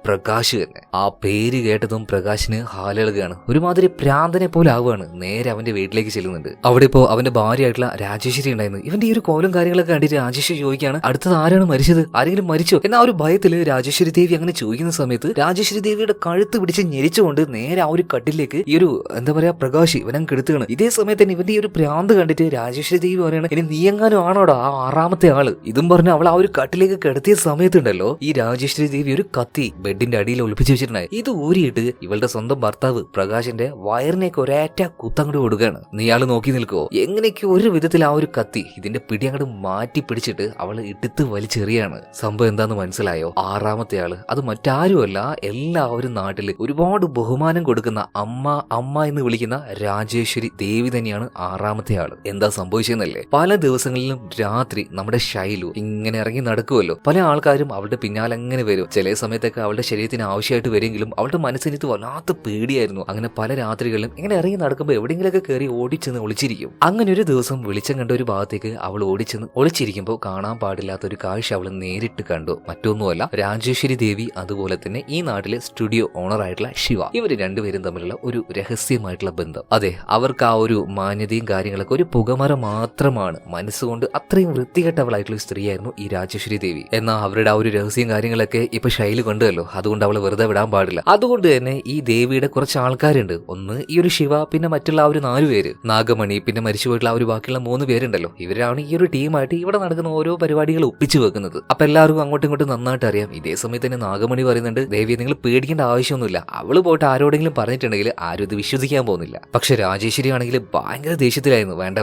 പ്രകാശ് തന്നെ. ആ പേര് കേട്ടതും പ്രകാശിന് ഹാലെളുകയാണ്. ഒരുമാതിരി പ്രാന്തനെ പോലെ ആവുകയാണ്. നേരെ അവന്റെ വീട്ടിലേക്ക് ചെല്ലുന്നുണ്ട്. അവിടെ ഇപ്പോ അവന്റെ ഭാര്യയായിട്ടുള്ള രാജേശ്വരി ഉണ്ടായിരുന്നു. ഇവന്റെ ഈ ഒരു കോലും കാര്യങ്ങളൊക്കെ കണ്ടിട്ട് രാജേശ്വരി ചോദിക്കുകയാണ്, അടുത്തത് ആരാണ് മരിച്ചത്? ആരെങ്കിലും മരിച്ചോ? എന്നാൽ ആ ഒരു ഭയത്തില് രാജേശ്വരി ദേവി അങ്ങനെ ചോദിക്കുന്ന സമയത്ത് രാജേശ്വരി ദേവിയുടെ കഴുത്ത് പിടിച്ച് ഞെരിച്ചുകൊണ്ട് നേരെ ആ ഒരു കട്ടിലേക്ക് ഈ ഒരു എന്താ പറയാ പ്രകാശ് ഇവനങ്ങ് കെടുത്തുകയാണ്. ഇതേ സമയത്ത് തന്നെ ഇവന്റെ ഈ ഒരു പ്രാന്ത് കണ്ടിട്ട് രാജേശ്വരി ദേവി പറയാണ്, ഇനി നീ എങ്ങാനും ആണോടാ ആ 6ാമത്തെ ആള്? ഇതും പറഞ്ഞ് അവൾ ആ ഒരു കട്ടിലേക്ക് കിടത്തിയ സമയത്തുണ്ടല്ലോ ഈ രാജേശ്വരി ദേവി ഒരു കത്തി ബെഡിന്റെ അടിയിൽ ഒളിപ്പിച്ചു വെച്ചിട്ടുണ്ടായി. ഇത് ഊരിയിട്ട് ഇവളുടെ സ്വന്തം ഭർത്താവ് പ്രകാശിന്റെ വയറിനേക്ക് ഒരേറ്റ കുത്തങ്ങോട്ട് കൊടുക്കുകയാണ്. നീയാള് നോക്കി നിൽക്കുവോ? എങ്ങനെയൊക്കെ ഒരു വിധത്തിൽ ആ ഒരു കത്തി കത്തി ഇതിന്റെ പിടി അങ്ങോട്ട് മാറ്റി പിടിച്ചിട്ട് അവള് എടുത്ത് വലിച്ചെറിയാണ്. സംഭവം എന്താന്ന് മനസ്സിലായോ? ആറാമത്തെ ആള് അത് മറ്റാരുമല്ല, എല്ലാവരും നാട്ടില് ഒരുപാട് ബഹുമാനം കൊടുക്കുന്ന അമ്മ എന്ന് വിളിക്കുന്ന രാജേശ്വരി ദേവി തന്നെയാണ് ആറാമത്തെ ആള്. എന്താ സംഭവിച്ചെന്നല്ലേ, പല ദിവസങ്ങളിലും രാത്രി നമ്മുടെ ശൈലു ഇങ്ങനെ ഇറങ്ങി നടക്കുമല്ലോ, പല ആൾക്കാരും അവളുടെ പിന്നാലെ അങ്ങനെ വരും. ചില സമയത്തൊക്കെ അവളുടെ ശരീരത്തിന് ആവശ്യമായിട്ട് വരുമെങ്കിലും അവളുടെ മനസ്സിനകത്ത് വല്ലാത്ത പേടിയായിരുന്നു. അങ്ങനെ പല രാത്രികളിലും ഇങ്ങനെ ഇറങ്ങി നടക്കുമ്പോൾ എവിടെയെങ്കിലൊക്കെ കയറി ഓടിച്ചെന്ന് ഒളിച്ചിരിക്കും. അങ്ങനെ ഒരു ദിവസം വെളിച്ചം കണ്ട ഒരു ഭാഗത്തേക്ക് അവൾ ഓടിച്ചെന്ന് ഒളിച്ചിരിക്കുമ്പോൾ കാണാൻ പാടില്ലാത്ത ഒരു കാഴ്ച അവൾ നേരിട്ട് കണ്ടു. മറ്റൊന്നുമല്ല, രാജേശ്വരി ദേവി അതുപോലെ തന്നെ ഈ നാട്ടിലെ സ്റ്റുഡിയോ ഓണർ ആയിട്ടുള്ള ശിവ, ഇവര് രണ്ടുപേരും തമ്മിലുള്ള ഒരു രഹസ്യമായിട്ടുള്ള ബന്ധം. അതെ, അവർക്ക് ആ ഒരു മാന്യതയും കാര്യങ്ങളൊക്കെ ഒരു പുകമറ മാത്രമാണ്. മനസ്സുകൊണ്ട് അത്രയും വൃത്തികെട്ടവളായിട്ടുള്ള സ്ത്രീയായിരുന്നു ഈ രാജേശ്വരി ദേവി. എന്നാൽ അവരുടെ ആ ഒരു രഹസ്യം കാര്യങ്ങളൊക്കെ ഇപ്പൊ ശൈലു കണ്ടുവല്ലോ, അതുകൊണ്ട് അവളെ വെറുതെ വിടാൻ പാടില്ല. അതുകൊണ്ട് തന്നെ ഈ ദേവിയുടെ കുറച്ച് ആൾക്കാരുണ്ട്. ഒന്ന് ഈ ഒരു ശിവ, പിന്നെ മറ്റുള്ള ആ ഒരു 4 പേര്, നാഗമണി, പിന്നെ മരിച്ചുപോയിട്ടുള്ള ആ ഒരു ബാക്കിയുള്ള 3 പേരുണ്ടല്ലോ. ഇവരാണ് ഈ ഒരു ടീമായിട്ട് ഇവിടെ നടക്കുന്ന ഓരോ പരിപാടികൾ ഒപ്പിച്ചു വെക്കുന്നത്. അപ്പൊ എല്ലാവർക്കും അങ്ങോട്ടും ഇങ്ങോട്ടും നന്നായിട്ട് അറിയാം. ഇതേ സമയത്ത് തന്നെ നാഗമണി പറയുന്നുണ്ട്, ദേവിയെ നിങ്ങൾ പേടിക്കേണ്ട ആവശ്യമൊന്നുമില്ല, അവള് പോയിട്ട് ആരോടെങ്കിലും പറഞ്ഞിട്ടുണ്ടെങ്കിൽ ആരും ഇത് വിശ്വസിക്കാൻ പോകുന്നില്ല. പക്ഷെ രാജേശ്വരി ആണെങ്കിൽ ഭയങ്കര ദേഷ്യത്തിലായിരുന്നു. വേണ്ട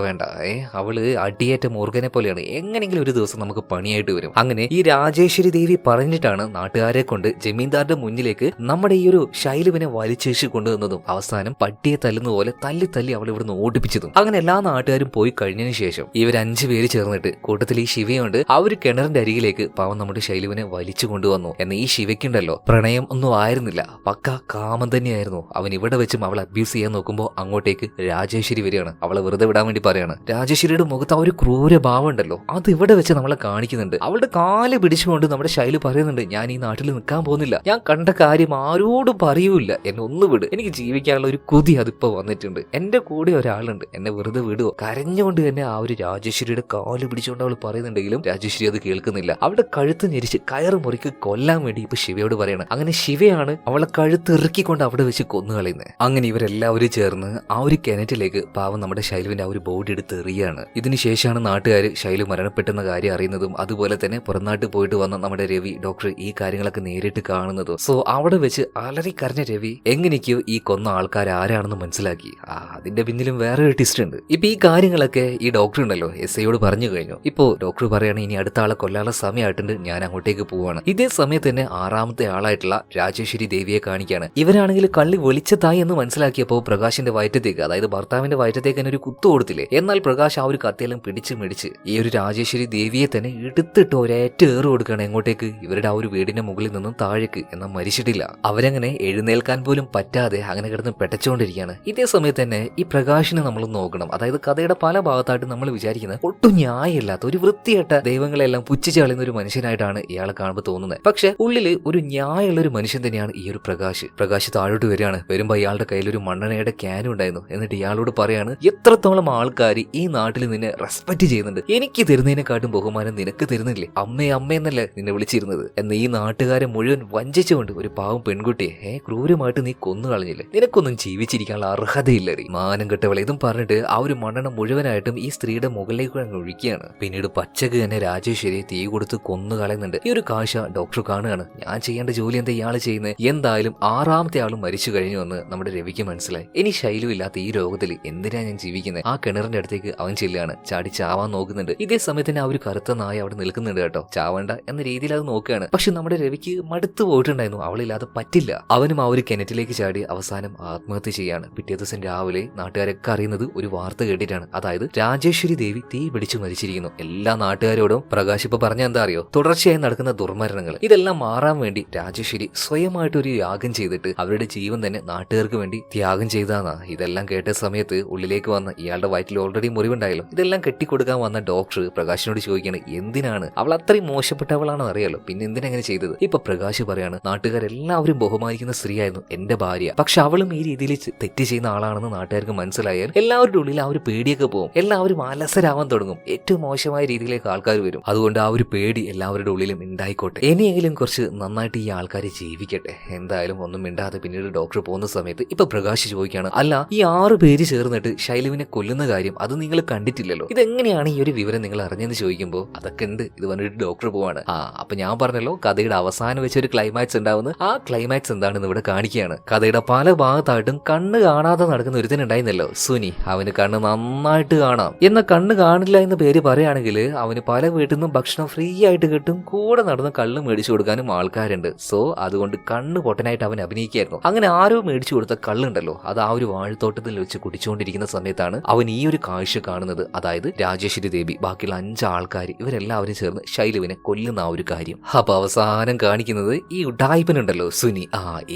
അവള് അടിയേറ്റ മുറുകനെ പോലെയാണ്, എങ്ങനെയെങ്കിലും ഒരു ദിവസം നമുക്ക് പണിയായിട്ട് വരും. അങ്ങനെ ഈ രാജേശ്വരി ദേവി പറഞ്ഞിട്ടാണ് നാട്ടുകാരെ കൊണ്ട് ജമീന്ദാരുടെ മുന്നിലേക്ക് നമ്മുടെ ഈ ഒരു ശൈലുവിനെ വലിച്ചേച്ച് കൊണ്ടുവന്നതും അവസാനം പട്ടിയെ തല്ലുന്ന പോലെ തല്ലി അവൾ ഇവിടുന്ന് ഓടിപ്പിച്ചതും. അങ്ങനെ എല്ലാ നാട്ടുകാരും പോയി കഴിഞ്ഞതിന് ശേഷം ഇവർ 5 പേര് ചേർന്നിട്ട്, കൂട്ടത്തിൽ ഈ ശിവയുണ്ട്, ആ ഒരു കിണറിന്റെ അരികിലേക്ക് പാവം നമ്മുടെ ശൈലുവിനെ വലിച്ചു കൊണ്ടുവന്നു. എന്നാൽ ഈ ശിവയ്ക്കുണ്ടല്ലോ പ്രണയം ഒന്നും ആയിരുന്നില്ല, പക്ക കാമം തന്നെയായിരുന്നു. അവൻ ഇവിടെ വെച്ചും അവളെ അബ്യൂസ് ചെയ്യാൻ നോക്കുമ്പോൾ അങ്ങോട്ടേക്ക് രാജേശ്വരി വരികയാണ്. അവളെ വെറുതെ വിടാൻ വേണ്ടി പറയാണ്. രാജേശ്വരിയുടെ മുഖത്ത് ആ ഒരു ക്രൂര ഭാവം ഉണ്ടല്ലോ, അത് ഇവിടെ വെച്ച് നമ്മളെ കാണിക്കുന്നുണ്ട്. അവളുടെ കാല് പിടിച്ചുകൊണ്ട് നമ്മുടെ ശൈലു പറയുന്നുണ്ട്, ഞാൻ ഈ നാട്ടിൽ നിൽക്കാൻ പോകുന്നില്ല, ഞാൻ കണ്ട കാര്യം ആരോടും പറയൂല, എന്നെ ഒന്ന് വിട്, എനിക്ക് ജീവിക്കാനുള്ള ഒരു കൊതി അതിപ്പോ വന്നിട്ടുണ്ട്, എന്റെ കൂടെ ഒരാളുണ്ട്, എന്നെ വെറുതെ വിടുവോ. കരഞ്ഞുകൊണ്ട് തന്നെ ആ ഒരു രാജേശ്വരിയുടെ കാല് പിടിച്ചുകൊണ്ട് അവൾ പറയുന്നുണ്ടെങ്കിലും രാജേശ്വരി അത് കേൾക്കുന്നില്ല. അവളുടെ കഴുത്ത് ഞെരിച്ച് കയറ് മുറിക്ക് കൊല്ലാൻ വേണ്ടി ഇപ്പൊ ശിവയോട് പറയാണ്. അങ്ങനെ ശിവയാണ് അവളെ കഴുത്ത് ഇറുക്കിക്കൊണ്ട് അവിടെ വെച്ച് കൊന്നുകളയുന്നത്. അങ്ങനെ ഇവരെല്ലാവരും ചേർന്ന് ആ ഒരു കിണറ്റിലേക്ക് പാവം നമ്മുടെ ശൈലുവിന്റെ ആ ഒരു ബോഡി എടുത്ത് എറിയാണ്. ഇതിനുശേഷമാണ് നാട്ടുകാർ ശൈലു മരണപ്പെട്ടെന്ന കാര്യം അറിയുന്നതും അതുപോലെ തന്നെ പുറംനാട്ടിൽ പോയിട്ട് വന്ന നമ്മുടെ രവി ഡോക്ടർ ഈ കാര്യങ്ങളൊക്കെ നേരിട്ട് കാണുന്നതും. സോ അവിടെ വെച്ച് അലറി കരഞ്ഞ രവി എങ്ങനെയൊക്കെയോ ഈ കൊന്ന ആൾക്കാർ ആരാണെന്ന് മനസ്സിലാക്കി. അതിന്റെ പിന്നിലും വേറെ ഒരു ട്വിസ്റ്റ് ഉണ്ട്. ഇപ്പൊ ഈ കാര്യങ്ങളൊക്കെ ഈ ഡോക്ടർ ഉണ്ടല്ലോ SIയോട് പറഞ്ഞു കഴിഞ്ഞു. ഇപ്പോ ഡോക്ടർ പറയാണ്, ഇനി അടുത്ത ആളെ കൊല്ലാനുള്ള സമയമായിട്ടുണ്ട്, ഞാൻ അങ്ങോട്ടേക്ക് പോവാണ്. ഇതേ സമയത്ത് തന്നെ ആറാമത്തെ ആളായിട്ടുള്ള രാജേശ്വരി ദേവിയെ കാണിക്കാണ്. ഇവരാണെങ്കിൽ കള്ളി വെളിച്ചത്തായി എന്ന് മനസ്സിലാക്കിയപ്പോൾ പ്രകാശിന്റെ വയറ്റത്തേക്ക്, അതായത് ഭർത്താവിന്റെ വയറ്റത്തേക്ക് തന്നെ ഒരു കുത്തു കൊടുത്തില്ലേ. എന്നാൽ പ്രകാശ് ആ ഒരു കത്തിയെല്ലാം പിടിച്ച് മേടിച്ച് ഈ ഒരു രാജേശ്വരി ദേവിയെ തന്നെ എടുത്തിട്ട് ഒരേറ്റ ഏറ് കൊടുക്കുകയാണ്. എങ്ങോട്ടേക്ക്? ഇവരുടെ ആ ഒരു വീടിന്റെ മുകളിൽ നിന്നും താഴേക്ക്. എന്നാൽ മരിച്ചിട്ടില്ല. അവരങ്ങനെ എഴുന്നേൽക്കാൻ പോലും പറ്റാതെ അങ്ങനെ കിടന്ന് പെട്ടച്ചുകൊണ്ടിരിക്കുകയാണ്. ഇതേ സമയത്ത് തന്നെ ഈ പ്രകാശിനെ നമ്മൾ നോക്കണം. അതായത് കഥയുടെ പല ഭാഗത്തായിട്ട് നമ്മൾ വിചാരിക്കുന്നത് ഒട്ടും ന്യായമില്ലാത്ത ഒരു വൃത്തികെട്ട ദൈവങ്ങളെല്ലാം പുച്ഛിച്ച് കളയുന്ന ഒരു മനുഷ്യനായിട്ടാണ് ഇയാളെ കാണുമ്പോൾ തോന്നുന്നത്. പക്ഷെ ഉള്ളില് ഒരു ന്യായമുള്ള ഒരു മനുഷ്യൻ തന്നെയാണ് ഈ ഒരു പ്രകാശ്. പ്രകാശ് താഴോട്ട് വരികയാണ്. വരുമ്പോ ഇയാളുടെ കയ്യിൽ ഒരു മണ്ണെണ്ണയുടെ ക്യാനും ഉണ്ടായിരുന്നു. എന്നിട്ട് ഇയാളോട് പറയാണ്, എത്രത്തോളം ആൾക്കാർ ഈ നാട്ടിൽ നിന്നെ റെസ്പെക്ട് ചെയ്യുന്നുണ്ട്, എനിക്ക് തരുന്നതിനെക്കാട്ടും ബഹുമാനം നിനക്ക് തരുന്നില്ലേ? അമ്മയെന്നല്ലേ നിന്നെ വിളിച്ചിരുന്നത്. എന്ന് ഈ നാട്ടുകാരെ മുഴുവൻ വഞ്ചിച്ചുകൊണ്ട് ഒരു പാവം പെൺകുട്ടിയെ ക്രൂരമായിട്ട് നീ കൊന്നു കളഞ്ഞില്ലേ, നിനക്കൊന്നും ജീവിച്ചിരിക്കാനുള്ള അർഹതയില്ലേ, മാനം കെട്ടവളെ. ഇതും പറഞ്ഞിട്ട് ആ ഒരു മണ്ണെണ്ണ മുഴുവനായിട്ടും ഈ സ്ത്രീയുടെ മുകളിലേക്ക് അങ്ങ് ഒഴിക്കുകയാണ്. പിന്നീട് പച്ചക്ക് തന്നെ രാജേശ്വരി തീ കൊടുത്ത് കൊന്നു കളയുന്നുണ്ട്. ഈ ഒരു കാഴ്ച ഡോക്ടർ കാണുകയാണ്. ഞാൻ ചെയ്യേണ്ട ജോലി എന്താ ഇയാൾ ചെയ്യുന്നത്? എന്തായാലും ആറാമത്തെ ആളും മരിച്ചു കഴിഞ്ഞു എന്ന് നമ്മുടെ രവിക്ക് മനസ്സിലായി. ഇനി ശൈലു ഇല്ലാത്ത ഈ രോഗത്തിൽ എന്തിനാ ഞാൻ ജീവിക്കുന്നത്? ആ കിണറിന്റെ അടുത്തേക്ക് അവൻ ചെല്ലുകയാണ്. ചാടി ചാവാൻ നോക്കുന്നുണ്ട്. ഇതേ സമയത്ത് തന്നെ ആ ഒരു കറുത്ത നായ അവിടെ നിൽക്കുന്നുണ്ട് കേട്ടോ. ചാവണ്ട എന്ന രീതിയിൽ അത് നോക്കുകയാണ്. പക്ഷെ നമ്മുടെ രവിക്ക് മടുത്തു പോയിട്ടുണ്ടായിരുന്നു. അവളില്ലാതെ പറ്റില്ല. അവനും ആ ഒരു കിണറ്റിലേക്ക് ചാടി അവസാനം ആത്മഹത്യ ചെയ്യാണ്. പിറ്റേ ദിവസം രാവിലെ നാട്ടുകാരൊക്കെ അറിയുന്നത് ഒരു വാർത്ത കേട്ടിട്ടാണ്. അതായത് രാജേശ്വരി ദേവി തീ പിടിച്ചു മരിച്ചിരിക്കുന്നു. എല്ലാ നാട്ടുകാരോടും പ്രകാശ് ഇപ്പൊ പറഞ്ഞ എന്താ അറിയോ? തുടർച്ചയായി നടക്കുന്ന ദുർമരണങ്ങൾ ഇതെല്ലാം മാറാൻ വേണ്ടി രാജേശ്വരി സ്വയമായിട്ടൊരു യാഗം ചെയ്തിട്ട് അവരുടെ ജീവൻ തന്നെ നാട്ടുകാർക്ക് വേണ്ടി ത്യാഗം ചെയ്താന്നാ. ഇതെല്ലാം കേട്ട സമയത്ത് ഉള്ളിലേക്ക് വന്ന ഇയാളുടെ വയറ്റിൽ ഓൾറെഡി മുറിവുണ്ടായല്ലോ. ഇതെല്ലാം കെട്ടിക്കൊടുക്കാൻ വന്ന ഡോക്ടർ പ്രകാശിനോട് ചോദിക്കുകയാണ്, എന്തിനാണ്? അവൾ അത്രയും മോശപ്പെട്ടവളാണെന്ന് അറിയാലോ, പിന്നെ എന്തിനെങ്ങനെ ചെയ്തത്? ഇപ്പൊ പ്രകാശ് പറയാണ്, നാട്ടുകാരെല്ലാവരും ബഹുമാനിക്കുന്ന സ്ത്രീയായിരുന്നു എന്റെ ഭാര്യ. പക്ഷെ അവളും ഈ രീതിയിൽ തെറ്റ് ചെയ്യുന്ന ആളാണെന്ന് നാട്ടുകാർക്ക് മനസ്സിലായാൽ എല്ലാവരുടെ ഉള്ളിൽ ആ ഒരു പേടിയൊക്കെ പോകും. എല്ലാവരും അലസരാവാൻ തുടങ്ങും. ഏറ്റവും മോശമായ രീതിയിലേക്ക് ആൾക്കാർ വരും. അതുകൊണ്ട് ആ ഒരു പേടി എല്ലാവരുടെ ഉള്ളിലും ഉണ്ടായിക്കോട്ടെ. ഇനിയെങ്കിലും കുറച്ച് നന്നായിട്ട് ഈ ആൾക്കാരെ ജീവിക്കട്ടെ. എന്തായാലും ഒന്നും മിണ്ടാതെ പിന്നീട് ഡോക്ടർ പോകുന്ന സമയത്ത് ഇപ്പൊ പ്രകാശ് ചോദിക്കുകയാണ്, അല്ല ഈ 6 പേര് ചേർന്നിട്ട് ശൈലുവിനെ കൊല്ലുന്ന കാര്യം അത് നിങ്ങൾ കണ്ടിട്ടില്ലല്ലോ, ഇതെങ്ങനെയാണ് ഈ ഒരു വിവരം നിങ്ങൾ അറിഞ്ഞെന്ന് ചോദിക്കുമ്പോൾ അതൊക്കെ ഉണ്ട്, ഇത് പറഞ്ഞിട്ട് ഡോക്ടർ പോവാണ്. അപ്പൊ ഞാൻ പറഞ്ഞല്ലോ കഥയുടെ അവസാനം വെച്ചൊരു ക്ലൈമാക്സ് ഉണ്ടാവുന്ന ആ ക്ലൈമാക്സ് എന്താണെന്ന് ഇവിടെ കാണിക്കുകയാണ്. കഥയുടെ പല ഭാഗത്തായിട്ടും കണ്ണ് കാണാതെ നടക്കുന്ന ഒരുത്തനുണ്ടായിരുന്നല്ലോ സുനി, അവന് കണ്ണ് നന്നായിട്ട് കാണാം. എന്ന കണ്ണ് കാണില്ല എന്ന പേര് പറയുകയാണെങ്കിൽ അവന് പല വീട്ടിൽ നിന്നും ഭക്ഷണം ഫ്രീ ആയിട്ട് കിട്ടും, കൂടെ നടന്ന് കള്ള് മേടിച്ചു കൊടുക്കാനും ആൾക്കാരുണ്ട്. സോ അതുകൊണ്ട് കണ്ണ് പൊട്ടനായിട്ട് അവൻ അഭിനയിക്കായിരുന്നു. അങ്ങനെ ആരോ മേടിച്ചു കൊടുത്ത കള്ളുണ്ടല്ലോ, അത് ആ ഒരു വാഴത്തോട്ടത്തിൽ വെച്ച് കുടിച്ചുകൊണ്ടിരിക്കുന്ന സമയത്താണ് അവൻ ഈ ഒരു കാഴ്ച കാണുന്നത്. അതായത് രാജേശ്വരി ദേവി ബാക്കിയുള്ള 5 ആൾക്കാർ ഇവരെല്ലാവരും ചേർന്ന് ശൈലുവിനെ കൊല്ലുന്ന ആ ഒരു കാര്യം. അപ്പൊ അവസാനം കാണിക്കുന്നത് ഈ ഉഡായിപ്പനുണ്ടല്ലോ സുനി.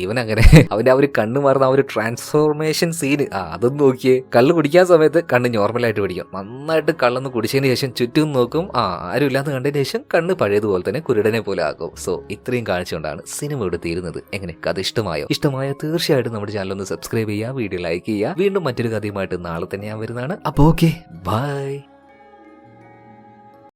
ഇവൻ അങ്ങനെ അവന്റെ ആ ഒരു കണ്ണ് മാറുന്ന ആ ഒരു ട്രാൻസ്ഫോർമേഷൻ സീന് അതൊന്നും നോക്കിയേ. കള്ള് കുടിക്കാൻ സമയത്ത് കണ്ണ് നോർമലായിട്ട് പിടിക്കും, നന്നായിട്ട് കള്ളൊന്ന് കുടിച്ചതിന് ശേഷം ചുറ്റും നോക്കും, ആരും ഇല്ലാന്ന് കണ്ടതിന് ശേഷം കണ്ണ് പഴയതുപോലെ തന്നെ കുരുടനെ പോലെ ആക്കും. സോ ഇത്രയും കാണിച്ചുകൊണ്ടാണ് സിനിമ ഇവിടെ തീരുന്നത്. എങ്ങനെ കഥ ഇഷ്ടമായോ? ഇഷ്ടമായ തീർച്ചയായിട്ടും നമ്മുടെ ചാനൽ ഒന്ന് സബ്സ്ക്രൈബ് ചെയ്യുക, വീഡിയോ ലൈക്ക് ചെയ്യുക. വീണ്ടും മറ്റൊരു കഥയുമായിട്ട് നാളെ തന്നെ ഞാൻ വരുന്നതാണ്. അപ്പൊ ഓക്കെ, ബൈ.